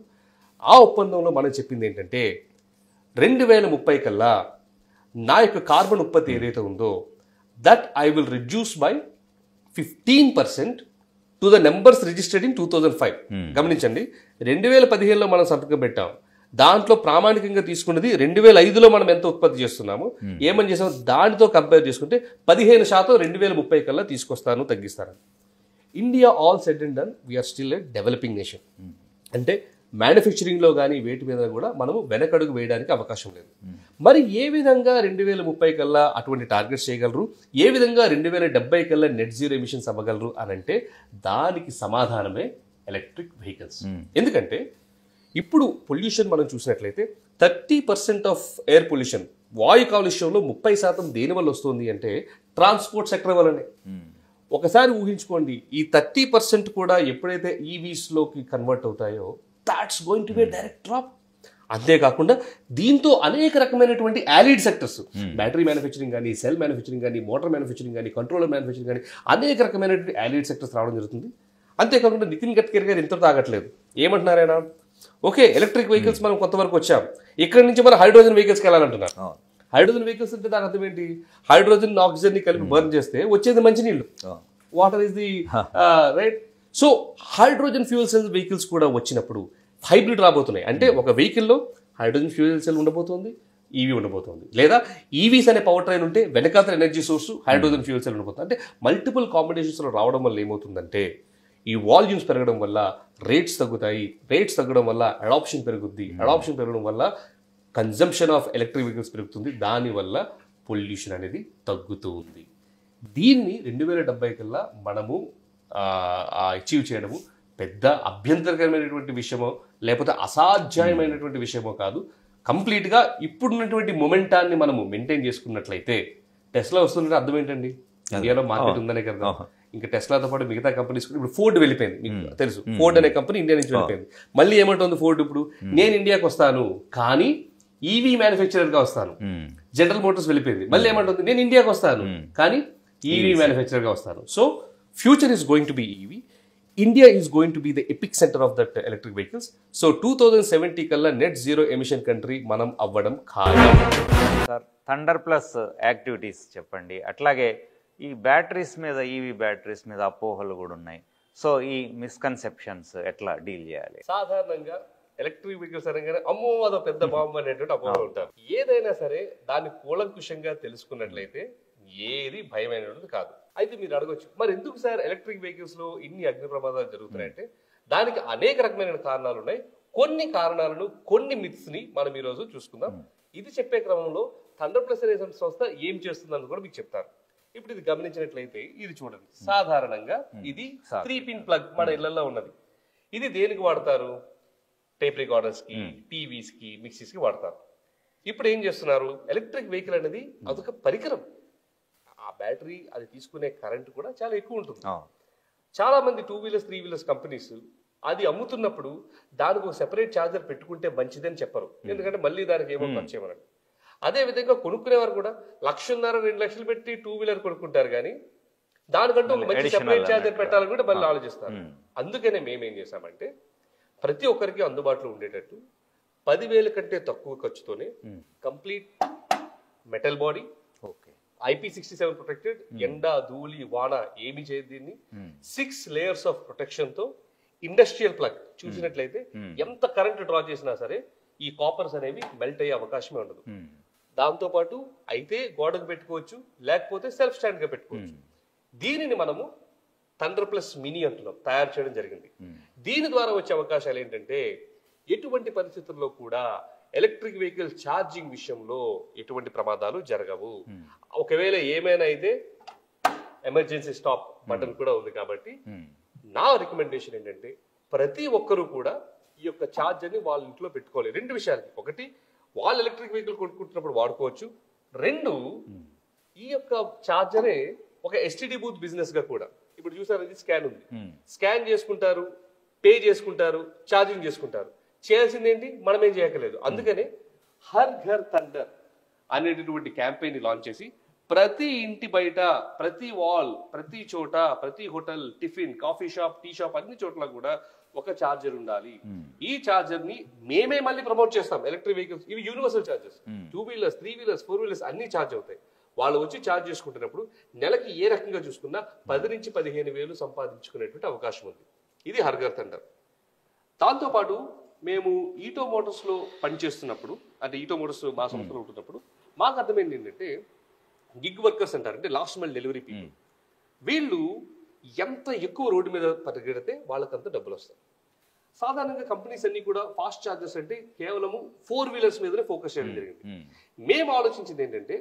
ఆ ఒప్పందంలో మనం చెప్పింది ఏంటంటే 2030 కల్లా నా యొక్క కార్బన్ ఉత్పత్తి ఏదైతే ఉందో that I will reduce by 15% to the numbers registered in 2005. గమనించండి, 2015లో మనం సంతకం పెట్టాం. దాంట్లో ప్రామాణికంగా తీసుకున్నది 2005లో మనం ఎంత ఉత్పత్తి చేస్తున్నాము, ఏమని చేసాము దానితో కంపేర్ చేసుకుంటే 15% 2030 కల్లా తీసుకొస్తాను, తగ్గిస్తాను. India all said and done we are still a developing nation. అంటే మ్యానుఫ్యాక్చరింగ్లో కానీ వేటి మీద కూడా మనము వెనకడుగు వేయడానికి అవకాశం లేదు. మరి ఏ విధంగా 2030 కల్లా అటువంటి టార్గెట్స్ చేయగలరు, ఏ విధంగా 2070 కల్లా నెట్ జీరో ఎమిషన్స్ అవ్వగలరు అని అంటే దానికి సమాధానమే ఎలక్ట్రిక్ వెహికల్స్. ఎందుకంటే ఇప్పుడు పొల్యూషన్ మనం చూసినట్లయితే 30% ఆఫ్ ఎయిర్ పొల్యూషన్, వాయు కాలుష్యంలో 30% దేని వల్ల వస్తుంది అంటే ట్రాన్స్పోర్ట్ సెక్టర్ వల్లనే. ఒకసారి ఊహించుకోండి, ఈ 30% కూడా ఎప్పుడైతే ఈవీస్లోకి కన్వర్ట్ అవుతాయో that's going to be direct drop. అంతేకాకుండా దీంతో అనేక రకమైనటువంటి యాలిడ్ సెక్టర్స్, బ్యాటరీ మ్యానుఫ్యాక్చరింగ్ కానీ, సెల్ మ్యానుఫ్యాక్చరింగ్ కానీ, మోటార్ మ్యానుఫ్యాక్చరింగ్ కానీ, కంట్రోలర్ మ్యానుఫ్యాక్చరింగ్ కానీ అనేక రకమైనటువంటి యాలిడ్ సెక్టర్స్ రావడం జరుగుతుంది. అంతేకాకుండా నితిన్ గడ్కరీ గారు ఇంతటితో ఆగట్లేదు. ఏమంటున్నారైనా, ఓకే ఎలక్ట్రిక్ వెహికల్స్ మనం కొంతవరకు వచ్చాం, ఇక్కడ నుంచి మనం హైడ్రోజన్ వెహికల్స్కి వెళ్ళాలంటున్నారు. హైడ్రోజన్ వెహికల్స్ అంటే దాని అర్థం ఏంటి? హైడ్రోజన్ ఆక్సిజన్ ని కలిపి బర్న్ చేస్తే వచ్చేది మంచినీళ్ళు, water is the right. So hydrogen fuel cell vehicles కూడా వచ్చినప్పుడు హైబ్రిడ్ రాబోతున్నాయి. అంటే ఒక వెహికల్లో హైడ్రోజన్ ఫ్యూయల్ సెల్ ఉండబోతుంది, ఈవీ ఉండబోతుంది, లేదా ఈవీస్ అనే పవర్ ట్రైన్ ఉంటే వెనకాతల energy source hydrogen fuel cell ఉండబోతుంది. అంటే మల్టిపుల్ కాంబినేషన్స్లో రావడం వల్ల ఏమవుతుందంటే ఈ వాల్యూమ్స్ పెరగడం వల్ల రేట్స్ తగ్గుతాయి, రేట్స్ తగ్గడం వల్ల అడాప్షన్ పెరుగుద్ది, అడాప్షన్ పెరగడం వల్ల కన్జంప్షన్ ఆఫ్ ఎలక్ట్రిక్ వెహికల్స్ పెరుగుతుంది, దానివల్ల పొల్యూషన్ అనేది తగ్గుతూ ఉంది. దీన్ని 2070 కల్లా మనము అచీవ్ చేయడము పెద్ద అభ్యంతరకరమైనటువంటి విషయమో లేకపోతే అసాధ్యమైనటువంటి విషయమో కాదు. కంప్లీట్గా ఇప్పుడున్నటువంటి మొమెంటాన్ని మనము మెయింటైన్ చేసుకున్నట్లయితే టెస్లా వస్తుందంటే అర్థం ఏంటండి, ఇండియాలో మార్కెట్ ఉందనే కదా. ఇంకా టెస్లాతో పాటు మిగతా కంపెనీస్ ఇప్పుడు ఫోర్డ్ వెళ్ళిపోయింది, మీకు తెలుసు. ఫోర్డ్ అనే కంపెనీ ఇండియా నుంచి వెళ్ళిపోయింది. మళ్ళీ ఏమంటుంది ఫోర్డ్, ఇప్పుడు నేను ఇండియాకి వస్తాను కానీ ఈవీ మ్యానుఫ్యాక్చరర్గా వస్తాను. జనరల్ మోటార్స్ వెళ్ళిపోయింది, మళ్ళీ ఏమంటుంది నేను ఇండియాకి వస్తాను కానీ ఈవీ మ్యానుఫ్యాక్చరర్గా వస్తాను. So future is going to be EV. India is going to be the epic centre of that electric vehicles. So 2070 కల్లా నెట్ జీరో ఎమిషన్ కంట్రీ మనం అవ్వడం ఖాయం. సార్ థండర్ ప్లస్ యాక్టివిటీస్ చెప్పండి. అట్లాగే ఈ బ్యాటరీస్ మీద, ఈవీ బ్యాటరీస్ మీద అపోహలు కూడా ఉన్నాయి. సో ఈ మిస్కన్సెప్షన్స్ ఎట్లా డీల్ చేయాలి? సాధారణంగా ఎలక్ట్రిక్ వెహికల్స్ అనగానే అమ్మో అదో పెద్ద బాంబు అనేటువంటి అపోహలో ఉంటారు. ఏదైనా సరే దాన్ని కూలంకుషంగా తెలుసుకున్నట్లయితే ఏది భయమైనటువంటిది కాదు. అయితే మీరు అడగొచ్చు, మరి ఎందుకు సార్ ఎలక్ట్రిక్ వెహికల్స్ లో ఇన్ని అగ్ని ప్రమాదాలు జరుగుతున్నాయంటే దానికి అనేక రకమైన కారణాలు ఉన్నాయి. కొన్ని కారణాలను, కొన్ని మిత్స్ ని మనం ఈ రోజు చూసుకుందాం. ఇది చెప్పే క్రమంలో థండర్ ప్లస్ అనే సంస్థ ఏం చేస్తుందని కూడా మీకు చెప్తారు. ఇప్పుడు ఇది గమనించినట్లయితే ఇది చూడండి, సాధారణంగా ఇది 3 పిన్ ప్లగ్ మన ఇళ్లలో ఉన్నది. ఇది దేనికి వాడతారు? టేప్ రికార్డర్స్ కి, టీవీస్ కి, మిక్సీస్ కి వాడతారు. ఇప్పుడు ఏం చేస్తున్నారు, ఎలక్ట్రిక్ వెహికల్ అనేది అదొక పరికరం. ఆ బ్యాటరీ అది తీసుకునే కరెంట్ కూడా చాలా ఎక్కువ ఉంటుంది. చాలా మంది 2 వీలర్స్ 3 వీలర్స్ కంపెనీస్ అది అమ్ముతున్నప్పుడు దానికి ఒక సెపరేట్ ఛార్జర్ పెట్టుకుంటే మంచిదని చెప్పరు, ఎందుకంటే మళ్ళీ దానికి ఏమో ఖర్చు చేయమని. అదే విధంగా కొనుక్కునేవారు కూడా 1,50,000 2 లక్షలు పెట్టి 2 వీలర్ కొనుక్కుంటారు, కానీ దానికంటూ ఒక మంచి సెపరేట్ ఛార్జర్ పెట్టాలని కూడా మళ్ళీ ఆలోచిస్తారు. అందుకనే మేమేం చేసామంటే ప్రతి ఒక్కరికి అందుబాటులో ఉండేటట్టు 10,000 కంటే తక్కువ ఖర్చుతోనే complete metal body, IP67 protected, ఎండ ధూళి వాన ఏమి చేయదు దీన్ని, 6 లేయర్స్ ఆఫ్ ప్రొటెక్షన్ తో ఇండస్ట్రియల్ ప్లగ్. చూసినట్లయితే ఎంత కరెంట్ డ్రా చేసినా సరే ఈ కాపర్స్ అనేవి మెల్ట్ అయ్యే అవకాశమే ఉండదు. దాంతో పాటు అయితే గోడకు పెట్టుకోవచ్చు, లేకపోతే సెల్ఫ్ స్టాండ్ గా పెట్టుకోవచ్చు. దీనిని మనము థండర్ ప్లస్ మినీ అంటున్నాం, తయారు చేయడం జరిగింది. దీని ద్వారా వచ్చే అవకాశాలు ఏంటంటే ఎటువంటి పరిస్థితుల్లో కూడా ఎలక్ట్రిక్ వెహికల్ ఛార్జింగ్ విషయంలో ఎటువంటి ప్రమాదాలు జరగవు. ఒకవేళ ఏమైనా అయితే ఎమర్జెన్సీ స్టాప్ బటన్ కూడా ఉంది. కాబట్టి నా రికమెండేషన్ ఏంటంటే ప్రతి ఒక్కరూ కూడా ఈ యొక్క ఛార్జర్ ని వాళ్ళ ఇంట్లో పెట్టుకోవాలి. 2 విషయాలు, ఒకటి వాళ్ళు ఎలక్ట్రిక్ వెహికల్ కొనుక్కుంటున్నప్పుడు వాడుకోవచ్చు, 2 ఈ యొక్క ఛార్జరే ఒక ఎస్టీడీ బూత్ బిజినెస్ గా కూడా. ఇప్పుడు చూసారు, ఇది స్కాన్ ఉంది, స్కాన్ చేసుకుంటారు, పే చేసుకుంటారు, ఛార్జింగ్ చేసుకుంటారు. చేయాల్సింది ఏంటి, మనం ఏం చేయక్కర్లేదు. అందుకనే హర్ ఘర్ థండర్ అనేటటువంటి క్యాంపెయిన్ ని లాంచ్ చేసి ప్రతి ఇంటి బయట, ప్రతి వాల్, ప్రతి చోట, ప్రతి hotel, tiffin, coffee shop, tea shop అన్ని చోట్ల కూడా ఒక ఛార్జర్ ఉండాలి. ఈ ఛార్జర్ ని మేమే మళ్ళీ ప్రమోట్ చేస్తాం. ఎలక్ట్రిక్ వెహికల్స్ ఇవి universal charges, 2 wheelers 3 wheelers 4 wheelers అన్ని ఛార్జ్ అవుతాయి. వాళ్ళు వచ్చి ఛార్జ్ చేసుకుంటున్నప్పుడు నెలకి ఏ రకంగా చూసుకున్నా 10 నుంచి 15,000 సంపాదించుకునేటువంటి అవకాశం ఉంది. ఇది హర్ ఘర్ థండర్. దాంతోపాటు మేము ఈటో మోటార్స్ లో పనిచేస్తున్నప్పుడు, అంటే ఈటో మోటార్స్ మా సంస్థలో ఉంటున్నప్పుడు మాకు అర్థమైంది ఏంటంటే గిగ్ వర్కర్స్ అంటారు, అంటే లాస్ట్ మైల్ డెలివరీ పీపుల్. వీళ్ళు ఎంత ఎక్కువ రోడ్డు మీద పరిగెడితే వాళ్ళకంత డబ్బులు వస్తాయి. సాధారణంగా కంపెనీస్ అన్ని కూడా ఫాస్ట్ ఛార్జెస్ అంటే కేవలము 4 వీలర్స్ మీదనే ఫోకస్ చేయడం జరిగింది. మేము ఆలోచించింది ఏంటంటే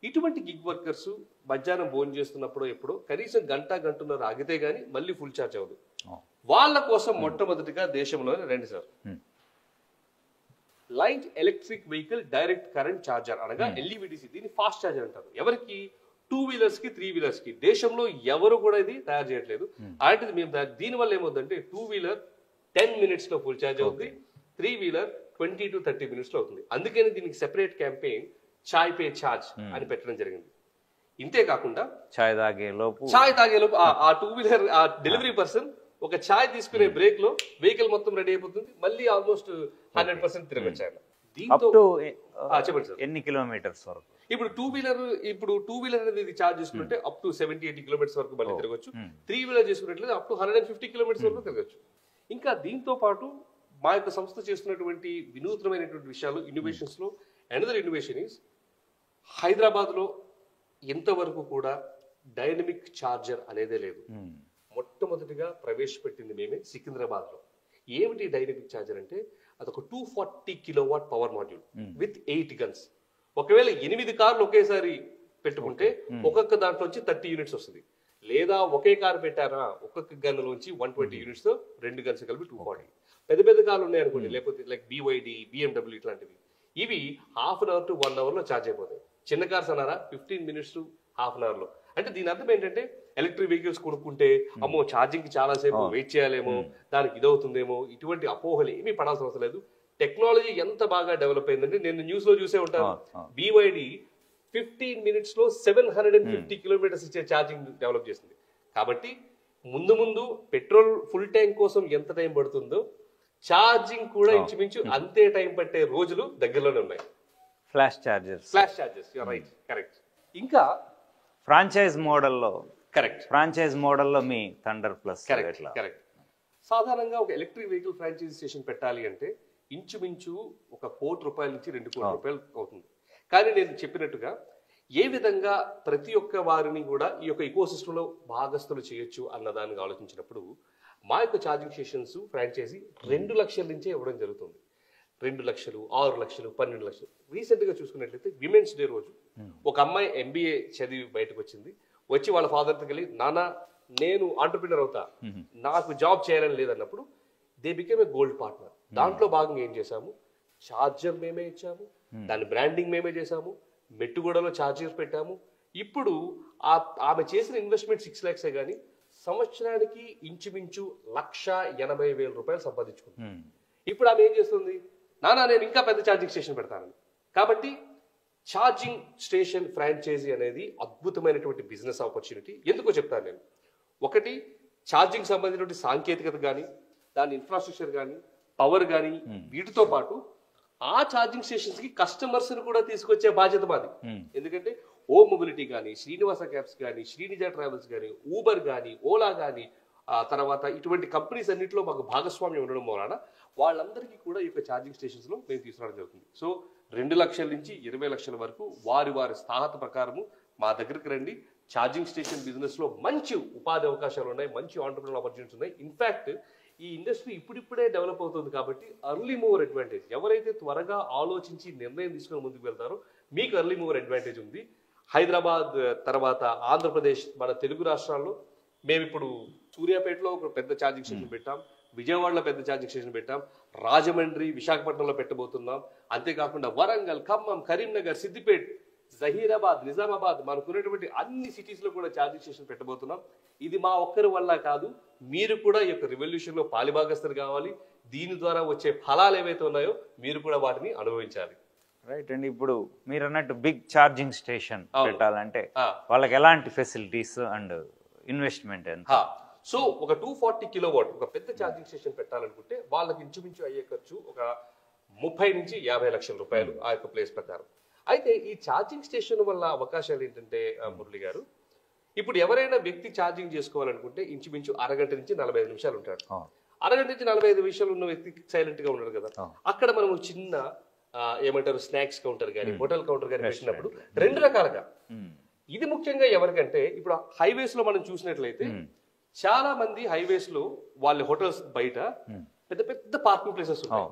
ఇటువంటి గిగ్ వర్కర్స్ మధ్యాహ్నం భోజనం చేస్తున్నప్పుడు ఎప్పుడో కనీసం గంటన్నర ఆగితే గానీ మళ్ళీ ఫుల్ ఛార్జ్ అవ్వదు. వాళ్ళ కోసం మొట్టమొదటిగా దేశంలోనే రండి sir, light electric vehicle direct current charger అనగా LEVDC. దీన్ని ఫాస్ట్ ఛార్జర్ అంటారు. ఎవరికి? 2 వీలర్స్ కి 3 వీలర్స్ కి. దేశంలో ఎవరు కూడా ఇది తయారు చేయట్లేదు. అలాంటిది మేము దీని వల్ల ఏమవుతుందంటే 2 వీలర్ 10 minutes లో ఫుల్ ఛార్జ్ అవుతుంది, 3 వీలర్ 20 to 30 minutes లో అవుతుంది. అందుకని దీనికి సెపరేట్ క్యాంపెయిన్ చాయ్ పే ఛార్జ్ అని పెట్టడం జరిగింది. ఇంతే కాకుండా చాయ్ తాగే లోపు ఆ 2 వీలర్ ఆ డెలివరీ పర్సన్ ఒక ఛాయ్ తీసుకునే బ్రేక్ లో వెహికల్ మొత్తం రెడీ అయిపోతుంది, మళ్ళీ ఆల్మోస్ట్ 100% తిరగచ్చు ఆయన. దీంతో చెప్పండి సార్, ఎన్ని కిలోమీటర్స్ వరకు? ఇప్పుడు 2 వీలర్ అనేది ఛార్జ్ చేసుకుంటే అప్ టు 70-80 కిలోమీటర్స్ వరకు మళ్ళీ తిరగచ్చు. 3 వీలర్ చేసుకున్నట్లయితే అప్ టు 150 కిలోమీటర్స్ వరకు తిరగచ్చు. ఇంకా దీంతో పాటు మా యొక్క సంస్థ చేస్తున్నటువంటి వినూత్నమైనటువంటి విషయాలు, ఇన్నోవేషన్స్ లో అనదర్ ఇన్నోవేషన్ ఈస్ హైదరాబాద్ లో ఎంతవరకు కూడా డైనమిక్ ఛార్జర్ అనేదే లేదు. మొట్టమొదటిగా ప్రవేశపెట్టింది మేమే సికింద్రాబాద్ లో. ఏమిటి డైనమిక్ ఛార్జర్ అంటే అదొక 240 kilowatt power module with 8 guns. ఒకవేళ 8 కార్లు ఒకేసారి పెట్టుకుంటే ఒక్కొక్క దాంట్లోంచి 30 యూనిట్స్ వస్తుంది. లేదా ఒకే కార్ పెట్టారా ఒక్కొక్క గన్ లోంచి 120 యూనిట్స్ తో 2 గన్స్ కలిపి 240. పెద్ద పెద్ద కార్లు ఉన్నాయి అనుకోండి, లేకపోతే లైక్ BYD, BMW ఇట్లాంటివి, ఇవి 1/2 hour to 1 hour లో ఛార్జ్ అయిపోతాయి. చిన్న కార్స్ అన్నారా 15 minutes to 1/2 hour లో. అంటే దీని అర్థం ఏంటంటే ఎలక్ట్రిక్ వెహికల్స్ కొనుక్కుంటే అమ్మో ఛార్జింగ్ కి చాలా సేపు వెయిట్ చేయాలేమో, దానికి ఇదవుతుందేమో, ఇటువంటి అపోహలు ఏమీ పడాల్సిన అవసరం లేదు. టెక్నాలజీ ఎంత బాగా డెవలప్ అయిందంటే నేను న్యూస్ లో చూసే ఉంటాను, BYD 15 minutes లో 750 కిలోమీటర్స్ ఇచ్చే ఛార్జింగ్ డెవలప్ చేసింది. కాబట్టి ముందు పెట్రోల్ ఫుల్ ట్యాంక్ కోసం ఎంత టైం పడుతుందో ఛార్జింగ్ కూడా ఇంచుమించు అంతే టైం పట్టే రోజులు దగ్గరలోనే ఉన్నాయి. Flash charges, you are right, correct. ఇంకా ఫ్రాంచైజ్ మోడల్లో, కరెక్ట్, ఫ్రాంచైజ్ మోడల్లో మీ థండర్ ప్లస్ కరెక్ట్. సాధారణంగా ఒక ఎలక్ట్రిక్ వెహికల్ ఫ్రాంచైజీ స్టేషన్ పెట్టాలి అంటే ఇంచుమించు ఒక ₹1,00,00,000 నుంచి ₹2,00,00,000 అవుతుంది. కానీ నేను చెప్పినట్టుగా ఏ విధంగా ప్రతి ఒక్క వారిని కూడా ఈ యొక్క ఈకో సిస్టంలో భాగస్తులు చేయొచ్చు అన్నదానికి ఆలోచించినప్పుడు మా యొక్క ఛార్జింగ్ స్టేషన్స్ ఫ్రాంచైజీ 2 లక్షల నుంచే ఇవ్వడం జరుగుతుంది. 2 లక్షలు, 6 లక్షలు, 12 లక్షలు. రీసెంట్ గా చూసుకున్నట్లయితే విమెన్స్ డే రోజు ఒక అమ్మాయి MBA చదివి బయటకు వచ్చింది. వచ్చి వాళ్ళ ఫాదర్తో వెళ్ళి, నాన్న నేను ఆంటర్ప్రినర్ అవుతా, నాకు జాబ్ చేయాలని లేదన్నప్పుడు they became a gold partner. దాంట్లో భాగంగా ఏం చేశాము, ఛార్జర్ మేమే ఇచ్చాము, దాని బ్రాండింగ్ మేమే చేశాము, మెట్టుగూడలో ఛార్జర్స్ పెట్టాము. ఇప్పుడు ఆమె చేసిన ఇన్వెస్ట్మెంట్ 6 lakhs కానీ సంవత్సరానికి ఇంచుమించు ₹1,80,000 సంపాదించుకుంది. ఇప్పుడు ఆమె ఏం చేస్తుంది, నానా నేను ఇంకా పెద్ద ఛార్జింగ్ స్టేషన్ పెడతానని. కాబట్టి ఛార్జింగ్ స్టేషన్ ఫ్రాంచైజీ అనేది అద్భుతమైనటువంటి బిజినెస్ ఆపర్చునిటీ. ఎందుకో చెప్తాను నేను. ఒకటి, ఛార్జింగ్ సంబంధించినటువంటి సాంకేతికత కానీ, దాని ఇన్ఫ్రాస్ట్రక్చర్ కానీ, పవర్ కానీ, వీటితో పాటు ఆ ఛార్జింగ్ స్టేషన్స్ కి కస్టమర్స్ ని కూడా తీసుకొచ్చే బాధ్యత మాది. ఎందుకంటే ఓ మొబిలిటీ కానీ, శ్రీనివాస క్యాబ్స్ కానీ, శ్రీనిజ ట్రావెల్స్ కానీ, ఊబర్ కానీ, ఓలా కానీ, తర్వాత ఇటువంటి కంపెనీస్ అన్నింటిలో మాకు భాగస్వామ్యం ఉండడం వలన వాళ్ళందరికీ కూడా ఈ యొక్క ఛార్జింగ్ స్టేషన్స్ లో మేము తీసుకురావడం జరుగుతుంది. సో 2 లక్షల నుంచి 20 లక్షల వరకు వారి స్థాహత ప్రకారము మా దగ్గరికి రండి. ఛార్జింగ్ స్టేషన్ బిజినెస్ లో మంచి ఉపాధి అవకాశాలు ఉన్నాయి, మంచి ఆంటర్ప్రెన్యూర్ ఆపర్చునిటీస్ ఉన్నాయి. ఇన్ఫాక్ట్ ఈ ఇండస్ట్రీ ఇప్పుడిప్పుడే డెవలప్ అవుతుంది కాబట్టి ఎర్లీ మూవర్ అడ్వాంటేజ్, ఎవరైతే త్వరగా ఆలోచించి నిర్ణయం తీసుకుని ముందుకు వెళ్తారో మీకు ఎర్లీ మూవర్ అడ్వాంటేజ్ ఉంది. హైదరాబాద్ తర్వాత ఆంధ్రప్రదేశ్, మన తెలుగు రాష్ట్రాల్లో మేము ఇప్పుడు సూర్యాపేటలో ఒక పెద్ద ఛార్జింగ్ స్టేషన్ పెట్టాం, విజయవాడలో పెద్ద ఛార్జింగ్ స్టేషన్ పెట్టాం, రాజమండ్రి, విశాఖపట్నంలో పెట్టబోతున్నాం. అంతేకాకుండా వరంగల్, ఖమ్మం, కరీంనగర్, సిద్దిపేట్, జహీరాబాద్, నిజామాబాద్, మనకున్నటువంటి అన్ని సిటీస్ లో కూడా ఛార్జింగ్ స్టేషన్ పెట్టబోతున్నాం. ఇది మా ఒక్కరి వల్ల కాదు, మీరు కూడా ఈ యొక్క రెవల్యూషన్ లో పాలిభాగస్తులు కావాలి. దీని ద్వారా వచ్చే ఫలాలు ఏవైతే ఉన్నాయో మీరు కూడా వాటిని అనుభవించాలి. రైట్ అండి. ఇప్పుడు మీరు అన్నట్టు బిగ్ ఛార్జింగ్ స్టేషన్ పెట్టాలంటే వాళ్ళకి ఎలాంటి ఫెసిలిటీస్ అండ్ ఇన్వెస్ట్మెంట్ ఎంత? సో ఒక 240 కిలోవాట్ ఒక పెద్ద ఛార్జింగ్ స్టేషన్ పెట్టాలనుకుంటే వాళ్ళకి ఇంచుమించు అయ్యే ఖర్చు ఒక 30 నుంచి 50 లక్షల రూపాయలు ఆ యొక్క ప్లేస్ ప్రకారం. అయితే ఈ ఛార్జింగ్ స్టేషన్ వల్ల అవకాశాలు ఏంటంటే మురళి గారు, ఇప్పుడు ఎవరైనా వ్యక్తి ఛార్జింగ్ చేసుకోవాలనుకుంటే ఇంచుమించు అరగంట నుంచి 45 నిమిషాలు ఉంటాడు. అరగంట నుంచి 45 నిమిషాలు ఉన్న వ్యక్తి సైలెంట్ గా ఉన్నాడు కదా, అక్కడ మనం చిన్న ఏమంటారు స్నాక్స్ కౌంటర్ కానీ, హోటల్ కౌంటర్ కానీ పెట్టినప్పుడు 2 రకాలుగా. ఇది ముఖ్యంగా ఎవరికంటే ఇప్పుడు హైవేస్ లో మనం చూసినట్లయితే చాలా మంది హైవేస్ లో వాళ్ళ హోటల్స్ బయట పెద్ద పెద్ద పార్కింగ్ ప్లేసెస్ ఉంటాయి.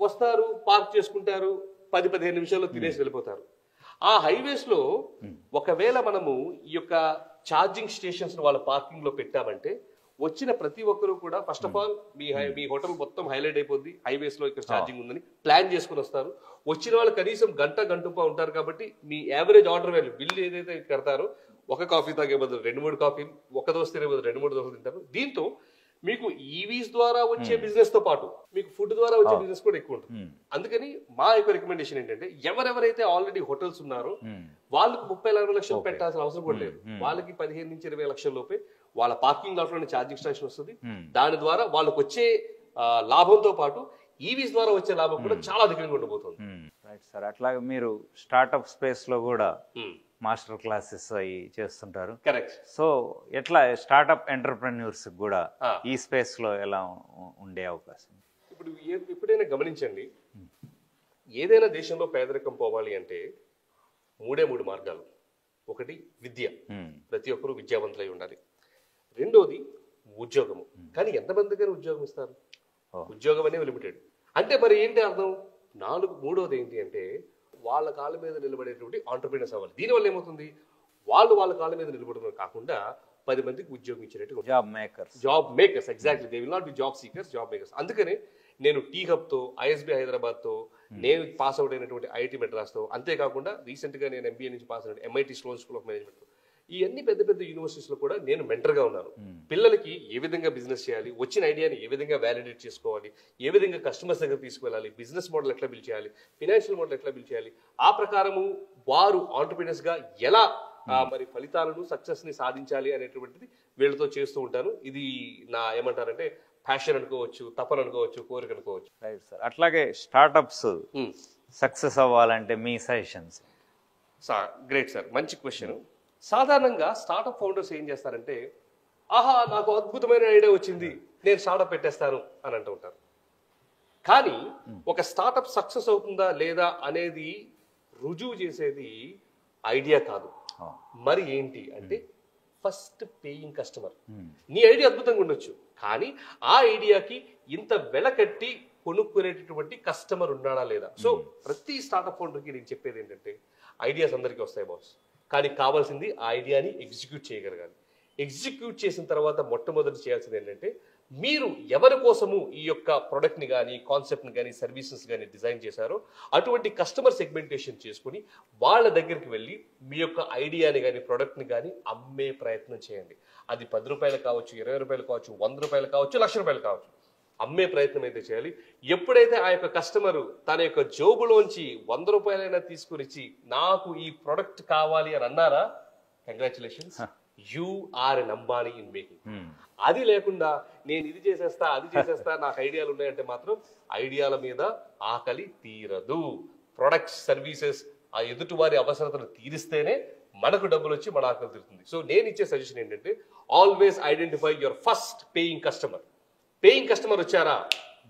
వస్తారు, పార్క్ చేసుకుంటారు, 10-15 నిమిషాల్లో తినేసి వెళ్ళిపోతారు. ఆ హైవేస్ లో ఒకవేళ మనము ఈ యొక్క ఛార్జింగ్ స్టేషన్స్ వాళ్ళ పార్కింగ్ లో పెట్టామంటే వచ్చిన ప్రతి ఒక్కరు కూడా first of all me hotel మొత్తం హైలైట్ అయిపోద్ది, హైవేస్ లో ఇక్కడ ఛార్జింగ్ ఉందని ప్లాన్ చేసుకుని వస్తారు. వచ్చిన వాళ్ళు కనీసం గంటపా ఉంటారు. కాబట్టి మీ యావరేజ్ ఆర్డర్ వాల్యూ బిల్ ఏదైతే కడతారో, ఒక కాఫీ తాగే బదులు 2-3 కాఫీలు, ఒక దోశ తినే బదులు 2-3 దోశలు తింటారు. దీంతో మీకు ఈవీస్ ద్వారా వచ్చే బిజినెస్ తో పాటు మీకు ఫుడ్ ద్వారా వచ్చే బిజినెస్ కూడా ఎక్కువ ఉంటుంది. అందుకని మా యొక్క రికమెండేషన్ ఏంటంటే ఎవరెవరైతే ఆల్రెడీ హోటల్స్ ఉన్నారో వాళ్ళకి 30-40 లక్షలు పెట్టాల్సిన అవసరం కూడా లేదు. వాళ్ళకి 15 నుంచి 20 లక్షల లోపే వాళ్ళ పార్కింగ్ లాట్ లోనే ఛార్జింగ్ స్టేషన్ వస్తుంది. దాని ద్వారా వాళ్ళకి వచ్చే లాభంతో పాటు ఈవీస్ ద్వారా వచ్చే లాభం కూడా చాలా అధికంగా ఉండబోతుంది. Right sir. అట్లాగే మీరు స్టార్ట్అప్ స్పేస్ లో కూడా మాస్టర్ క్లాసెస్ అవి చేస్తుంటారు. కరెక్ట్. సో ఎట్లా స్టార్ట్అప్ ఎంటర్ప్రెన్యూర్స్ కూడా ఈ స్పేస్ లో ఎలా ఉండే అవకాశం? ఇప్పుడు ఎప్పుడైనా గమనించండి, ఏదైనా దేశంలో పేదరికం పోవాలి అంటే 3 మార్గాలు. ఒకటి విద్య, ప్రతి ఒక్కరూ విద్యావంతులై ఉండాలి. రెండోది ఉద్యోగము. కానీ ఎంతమందికైనా ఉద్యోగం ఇస్తారు? ఉద్యోగం అనేది లిమిటెడ్. అంటే మరి ఏంటి అర్థం? మూడోది ఏంటి అంటే వాళ్ళ కాళ్ళ మీద నిలబడేటువంటి ఆంటర్ప్రినర్స్ అవ్వాలి. దీనివల్ల ఏమవుతుంది, వాళ్ళ కాళ్ళ మీద నిలబడడం కాకుండా 10 మందికి ఉద్యోగం ఇచ్చినట్టు job makers. Exactly, they will not be job seekers, job makers. అందుకనే నేను టీ హబ్ తో, ఐఎస్బి హైదరాబాద్ తో, నేను పాస్ అవుట్ అయినటువంటి ఐఐటి మెడ్రాస్ తో, అంతేకాకుండా రీసెంట్ గా నేను ఎంబీఏ నుంచి పాస్ అయిన MIT Sloane school of management, ఈ అన్ని పెద్ద పెద్ద యూనివర్సిటీస్ లో కూడా నేను మెంటర్ గా ఉన్నాను. పిల్లలకి ఏ విధంగా బిజినెస్ చేయాలి, వచ్చిన ఐడియాని ఏ విధంగా వ్యాలిడేట్ చేసుకోవాలి, ఏ విధంగా కస్టమర్స్ దగ్గర తీసుకువెళ్ళాలి, బిజినెస్ మోడల్ ఎట్లా బిల్డ్ చేయాలి, ఫైనాన్షియల్ మోడల్ ఎట్లా బిల్డ్ చేయాలి, ఆ ప్రకారము వారు ఆంటర్ప్రినర్స్ గా ఎలా మరి ఫలితాలను, సక్సెస్ ని సాధించాలి అనేటువంటిది వీళ్ళతో చేస్తూ ఉంటాను. ఇది నా ఏమంటారంటే ప్యాషన్ అనుకోవచ్చు, తపన అనుకోవచ్చు, కోరిక అనుకోవచ్చు. Right sir. అట్లాగే స్టార్ట్అప్స్ సక్సెస్ అవ్వాలంటే మీ సజెషన్స్? గ్రేట్ సార్, మంచి క్వశ్చన్. సాధారణంగా స్టార్ట్అప్ ఫౌండర్స్ ఏం చేస్తారంటే, నాకు అద్భుతమైన ఐడియా వచ్చింది, నేను స్టార్ట్అప్ పెట్టేస్తాను అని అంటూ ఉంటారు. కానీ ఒక స్టార్టప్ సక్సెస్ అవుతుందా లేదా అనేది రుజువు చేసేది ఐడియా కాదు, మరి ఏంటి అంటే ఫస్ట్ పేయింగ్ కస్టమర్. నీ ఐడియా అద్భుతంగా ఉండొచ్చు, కానీ ఆ ఐడియాకి ఇంత వెల కట్టి కొనుక్కునేటటువంటి కస్టమర్ ఉన్నాడా లేదా. సో ప్రతి స్టార్టప్ ఫౌండర్కి నేను చెప్పేది ఏంటంటే ఐడియాస్ అందరికీ వస్తాయి బాస్, కానీ కావాల్సింది ఆ ఐడియాని ఎగ్జిక్యూట్ చేయగలగాలి. ఎగ్జిక్యూట్ చేసిన తర్వాత మొట్టమొదటి చేయాల్సింది ఏంటంటే మీరు ఎవరి కోసము ఈ యొక్క ప్రొడక్ట్ని కానీ కాన్సెప్ట్ని కానీ సర్వీసెస్ కానీ డిజైన్ చేశారో అటువంటి కస్టమర్ సెగ్మెంటేషన్ చేసుకుని వాళ్ళ దగ్గరికి వెళ్ళి మీ యొక్క ఐడియాని కానీ ప్రొడక్ట్ని కానీ అమ్మే ప్రయత్నం చేయండి. అది 10 రూపాయలు కావచ్చు, 20 రూపాయలు కావచ్చు, 100 రూపాయలు కావచ్చు, 1,00,000 రూపాయలు కావచ్చు. అమ్మే ప్రయత్నం అయితే చేయాలి. ఎప్పుడైతే ఆ యొక్క కస్టమరు తన యొక్క జోబులోంచి 100 రూపాయలైనా తీసుకుని ఇచ్చి నాకు ఈ ప్రొడక్ట్ కావాలి అని అన్నారా, congratulations, you are an Ambani in making. అది లేకుండా నేను ఇది చేసేస్తా అది చేసేస్తా నాకు ఐడియాలు ఉన్నాయంటే మాత్రం ఐడియాల మీద ఆకలి తీరదు. ప్రొడక్ట్స్ సర్వీసెస్ ఆ ఎదుటివారి అవసరతను తీరిస్తేనే మనకు డబ్బులు వచ్చి మన ఆకలి తీరుతుంది. సో నేను ఇచ్చే సజెషన్ ఏంటంటే always identify your first paying customer. Paying customer వచ్చారా,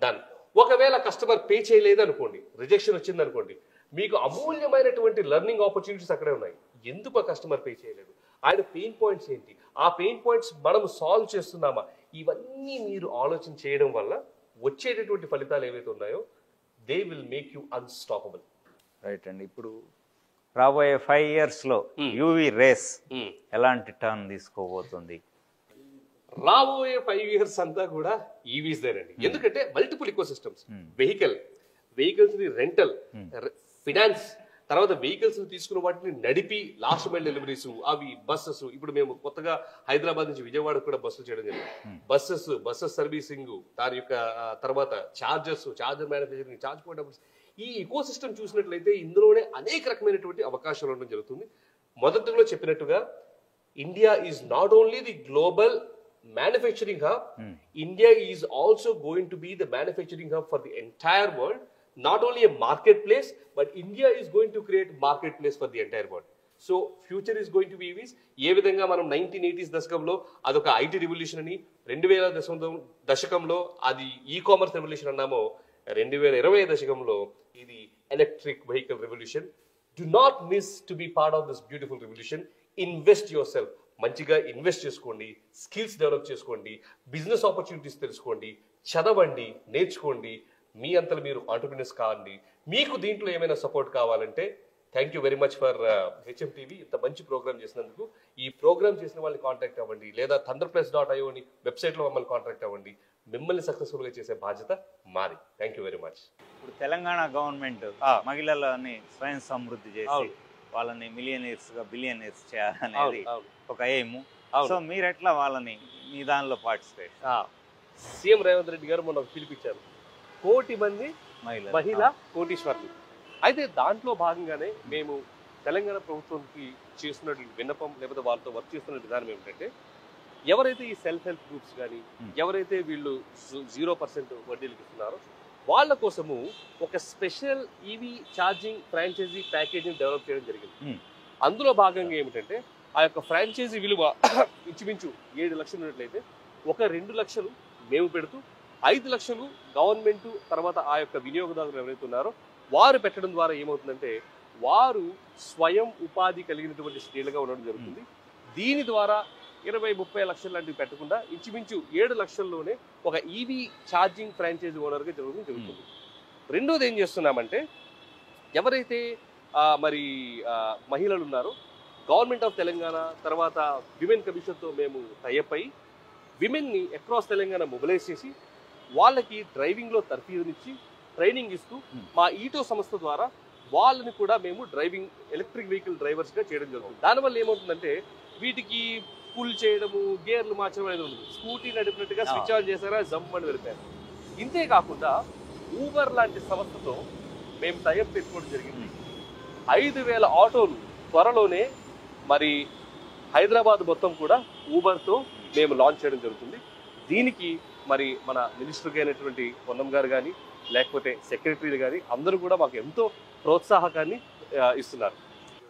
డన్. ఒకవేళ కస్టమర్ పే చేయలేదు అనుకోండి, రిజెక్షన్ వచ్చింది అనుకోండి, మీకు అమూల్యమైనటువంటి లెర్నింగ్ ఆపర్చునిటీస్ అక్కడే ఉన్నాయి. ఎందుకు ఆ కస్టమర్ పే చేయలేదు, ఆయన పెయిన్ పాయింట్స్ ఏంటి, ఆ పెయిన్ పాయింట్స్ మనం సాల్వ్ చేస్తున్నామా, ఇవన్నీ మీరు ఆలోచన చేయడం వల్ల వచ్చేటటువంటి ఫలితాలు ఏవైతే ఉన్నాయో they will make you unstoppable. Right అండి. ఇప్పుడు రాబోయే 5 yearsలో యూవీ రేస్ ఎలాంటి టర్న్ తీసుకోబోతుంది? రాబోయే 5 years అంతా కూడా ఈవీస్ దేనండి. ఎందుకంటే మల్టిపుల్ ఇకో సిస్టమ్స్, వెహికల్స్ ని రెంటల్, ఫినాన్స్, తర్వాత వెహికల్స్ తీసుకున్న వాటిని నడిపి లాస్ట్ మైల్ డెలివరీస్, అవి బస్సెస్. ఇప్పుడు మేము కొత్తగా హైదరాబాద్ నుంచి విజయవాడకు కూడా బస్సులు చేయడం జరిగింది. బస్సెస్ సర్వీసింగ్, దాని యొక్క తర్వాత చార్జర్ మ్యానుఫ్యాక్చరింగ్, చార్జ్ పాయింట్. ఈ ఇకో సిస్టమ్ చూసినట్లయితే ఇందులోనే అనేక రకమైనటువంటి అవకాశాలు ఉండడం జరుగుతుంది. మొదటిలో చెప్పినట్టుగా India is not only the global manufacturing hub, India is also going to be the manufacturing hub for the entire world. Not only a marketplace, but India is going to create marketplace for the entire world. So future is going to be EVs. ఏ విధంగా మనం 1980s దశకంలో అదొక IT revolution అని, 2000 దశకంలో అది e commerce revolution అన్నామో, 2020 దశకంలో ఇది electric vehicle revolution. Do not miss to be part of this beautiful revolution. Invest yourself. మంచిగా ఇన్వెస్ట్ చేసుకోండి, స్కిల్స్ డెవలప్ చేసుకోండి, బిజినెస్ ఆపర్చునిటీస్ తెలుసుకోండి, చదవండి, నేర్చుకోండి, మీ అంతలో మీరు ఆంటర్‌ప్రెన్యూర్స్ కావండి. మీకు దీంట్లో ఏమైనా సపోర్ట్ కావాలంటే thank you very much for HM TV ఇంత మంచి ప్రోగ్రామ్ చేసినందుకు. ఈ ప్రోగ్రామ్ చేసిన వాళ్ళని కాంటాక్ట్ అవ్వండి, లేదా thunderplus.io అని వెబ్సైట్లో మమ్మల్ని కాంటాక్ట్ అవ్వండి. మిమ్మల్ని సక్సెస్ఫుల్గా చేసే బాధ్యత మాది. Thank you very much. ఇప్పుడు తెలంగాణ గవర్నమెంట్ మహిళలని స్వయం సమృద్ధి చేసి వాళ్ళని మిలియనీర్స్ గా బిలియనీర్స్ చేయాలనేది ఒక ఎయిమ్. సో మీరు ఎట్లా వాళ్ళని మీ దానిలో పార్టిసిపేట్? సీఎం రేవంత్ రెడ్డి గారు మొన్న పిలిపించారు 1 కోటి మంది మహిళా కోటీశ్వర్లు. అయితే దాంట్లో భాగంగానే మేము తెలంగాణ ప్రభుత్వంకి చేస్తున్నటువంటి విన్నపం, లేకపోతే వాళ్ళతో వర్క్ చేస్తున్న విధానం ఏమిటంటే, ఎవరైతే ఈ సెల్ఫ్ హెల్ప్ గ్రూప్స్ కానీ ఎవరైతే వీళ్ళు 0% వడ్డీలకు ఇస్తున్నారో వాళ్ళ కోసము ఒక స్పెషల్ ఈవీ ఛార్జింగ్ ఫ్రాంచైజీ ప్యాకేజీని డెవలప్ చేయడం జరిగింది. అందులో భాగంగా ఏమిటంటే ఆ యొక్క ఫ్రాంచైజీ విలువ ఇంచుమించు 7 లక్షలు ఉన్నట్లయితే ఒక 2 లక్షలు మేము పెడుతూ 5 లక్షలు గవర్నమెంట్, తర్వాత ఆ యొక్క వినియోగదారులు ఎవరైతే ఉన్నారో వారు పెట్టడం ద్వారా ఏమవుతుందంటే వారు స్వయం ఉపాధి కలిగినటువంటి స్త్రీలుగా ఉండడం జరుగుతుంది. దీని ద్వారా 20-30 లక్షలు లాంటివి పెట్టకుండా ఇంచుమించు 7 లక్షల్లోనే ఒక ఈవీ ఛార్జింగ్ ఫ్రాంచైజీ ఓనర్గా జరుగుతుంది. రెండోది ఏం చేస్తున్నామంటే, ఎవరైతే మరి మహిళలు ఉన్నారో గవర్నమెంట్ ఆఫ్ తెలంగాణ, తర్వాత విమెన్ కమిషన్తో మేము టైఅప్ అయ్యి విమెన్ని అక్రాస్ తెలంగాణ మొబిలైజ్ చేసి వాళ్ళకి డ్రైవింగ్లో తర్ఫీదునిచ్చి ట్రైనింగ్ ఇస్తూ మా ఈటో సంస్థ ద్వారా వాళ్ళని కూడా మేము డ్రైవింగ్ ఎలక్ట్రిక్ వెహికల్ డ్రైవర్స్గా చేయడం జరుగుతుంది. దానివల్ల ఏమవుతుందంటే వీటికి పుల్ చేయడము, గేర్లు మార్చడం అనేది ఉంది. స్కూటీ నడిపినట్టుగా స్విచ్ ఆన్ చేశారా, జంప్ అని వెళ్ళిపోయారు. ఇంతే కాకుండా ఊబర్ లాంటి సంస్థతో మేము టైఅప్ పెట్టుకోవడం జరిగింది. 5,000 ఆటోలు త్వరలోనే మరి హైదరాబాద్ మొత్తం కూడా ఊబర్తో మేము లాంచ్ చేయడం జరుగుతుంది. దీనికి మరి మన మినిస్టర్గా అయినటువంటి పొన్నం గారు కానీ, లేకపోతే సెక్రటరీలు కానీ అందరూ కూడా మాకు ఎంతో ప్రోత్సాహకాన్ని ఇస్తున్నారు.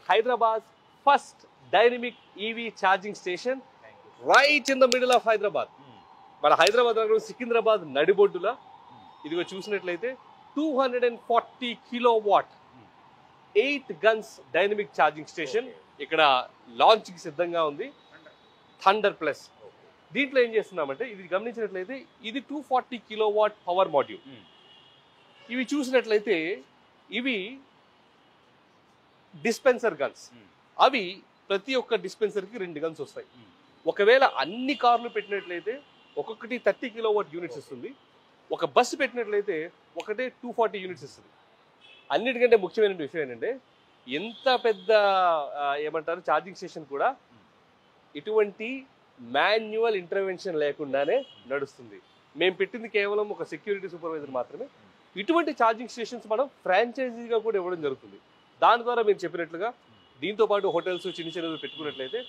Hyderabad first dynamic EV charging station right in the middle of Hyderabad. మన హైదరాబాద్ నగరం సికింద్రాబాద్ నడిబొడ్డులా ఇదిగో చూసినట్లయితే 240 kilowatt 8 guns dynamic charging station ఇక్కడ లాంచ్ కి సిద్ధంగా ఉంది. థండర్ ప్లస్ దీంట్లో ఏం చేస్తున్నామంటే ఇది గమనించినట్లయితే ఇది 240 కిలోవాట్ పవర్ మాడ్యూల్. ఇవి చూసినట్లయితే ఇవి డిస్పెన్సర్ గన్స్. అవి ప్రతి ఒక్క డిస్పెన్సర్కి 2 గన్స్ వస్తాయి. ఒకవేళ అన్ని కార్లు పెట్టినట్లయితే ఒక్కొక్కటి 30 కిలోవాట్ యూనిట్స్ ఇస్తుంది. ఒక బస్సు పెట్టినట్లయితే ఒకటే 240 యూనిట్స్ ఇస్తుంది. అన్నిటికంటే ముఖ్యమైన విషయం ఏంటంటే ఎంత పెద్ద ఏమంటారు ఛార్జింగ్ స్టేషన్ కూడా ఇటువంటి మాన్యువల్ ఇంటర్వెన్షన్ లేకుండానే నడుస్తుంది. మేము పెట్టింది కేవలం ఒక సెక్యూరిటీ సూపర్వైజర్ మాత్రమే. ఇటువంటి ఛార్జింగ్ స్టేషన్స్ మనం ఫ్రాంచైజీగా కూడా ఇవ్వడం జరుగుతుంది. దాని ద్వారా మీరు చెప్పినట్లుగా దీంతో పాటు హోటల్స్ చిన్న చిన్నవి పెట్టుకున్నట్లయితే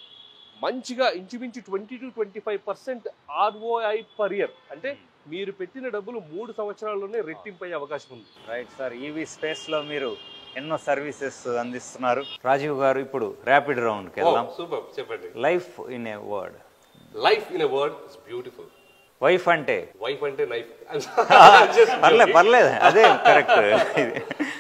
మంచిగా ఇంచుమించు 20 to 25% ROI పర్ ఇయర్. అంటే మీరు పెట్టిన డబ్బులు 3 సంవత్సరాల్లోనే రెట్టింపు అయ్యే అవకాశం ఉంది. రైట్ సార్, ఈవీ స్పేస్లో మీరు ఎన్నో సర్వీసెస్ అందిస్తున్నారు. రాజీవ్ గారు, ఇప్పుడు ర్యాపిడ్ రౌండ్కి వెళ్దాం. సూపర్, చెప్పండి. Life in a word. Life in a word is beautiful. Wife అంటే నైఫ్. పర్లేదు, అదే కరెక్ట్.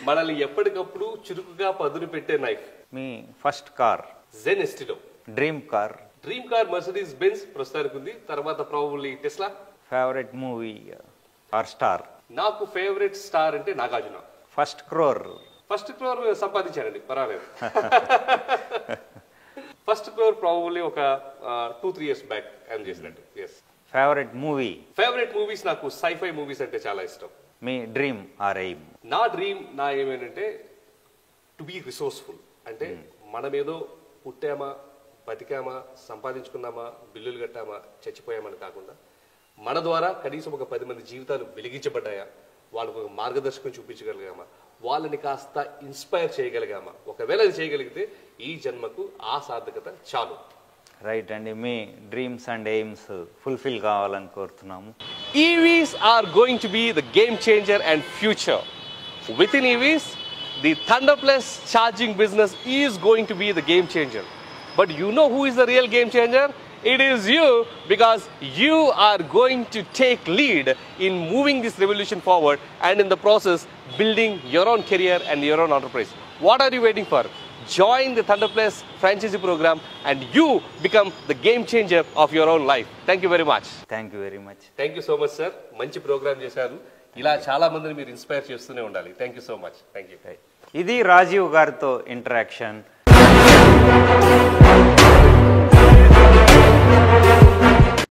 మనల్ని ఎప్పటికప్పుడు చురుకుగా పదును పెట్టే నైఫ్. మీ first car? Zen Estilo. Dream car? Mercedes Benz ప్రస్తుతానికి ఉంది. తర్వాత probably Tesla. Favourite movie or star? నాకు ఫేవరెట్ స్టార్ అంటే నాగార్జున. ఫస్ట్ క్రోర్ సంపాదించానండి, పర్వాలేదు. ఫస్ట్ క్రోర్ ప్రాబబ్లీ ఒక 2-3 years బ్యాక్ ఐఎమ్ చేసినట్టు. ఎస్. ఫేవరెట్ మూవీస్ నాకు సైఫై మూవీస్ అంటే చాలా ఇష్టం. మీ డ్రీమ్ ఆర్ ఎయిమ్? నా ఏమేంటంటే టు బీ రిసోర్స్ఫుల్. అంటే మనమేదో పుట్టామా, బతికామా, సంపాదించుకున్నామా, బిల్లులు కట్టామా, చచ్చిపోయామని కాకుండా మన ద్వారా కనీసం ఒక 10 మంది జీవితాలు వెలిగించబడ్డాయా, వాళ్ళకు ఒక మార్గదర్శకం చూపించగలిగామా, వాళ్ళని కాస్త ఇన్స్పైర్ చేయగలిగామా. ఒకవేళ అది చేయగలిగితే ఈ జన్మకు ఆ సార్థకత చాలు. రైట్ అండి, మీ డ్రీమ్స్ అండ్ ఎయిమ్స్ ఫుల్ఫిల్ కావాలని కోరుతున్నాము. EVs are going to be the game changer and future. Within EVs, the Thunder Plus charging business is going to be the game changer. But you know who is the real game changer? It is you, because you are going to take lead in moving this revolution forward and in the process building your own career and your own enterprise. What are you waiting for? Join the Thunder Plus franchisee program and you become the game changer of your own life. Thank you very much. Thank you very much. Thank you so much, sir. మంచి programme చేశారు. ఇలా చాలా మందిని మీరు inspire చేస్తూనే ఉండాలి. Thank you so much. Thank you. ఇది రాజీవ్ గారితో ఇంటరాక్షన్.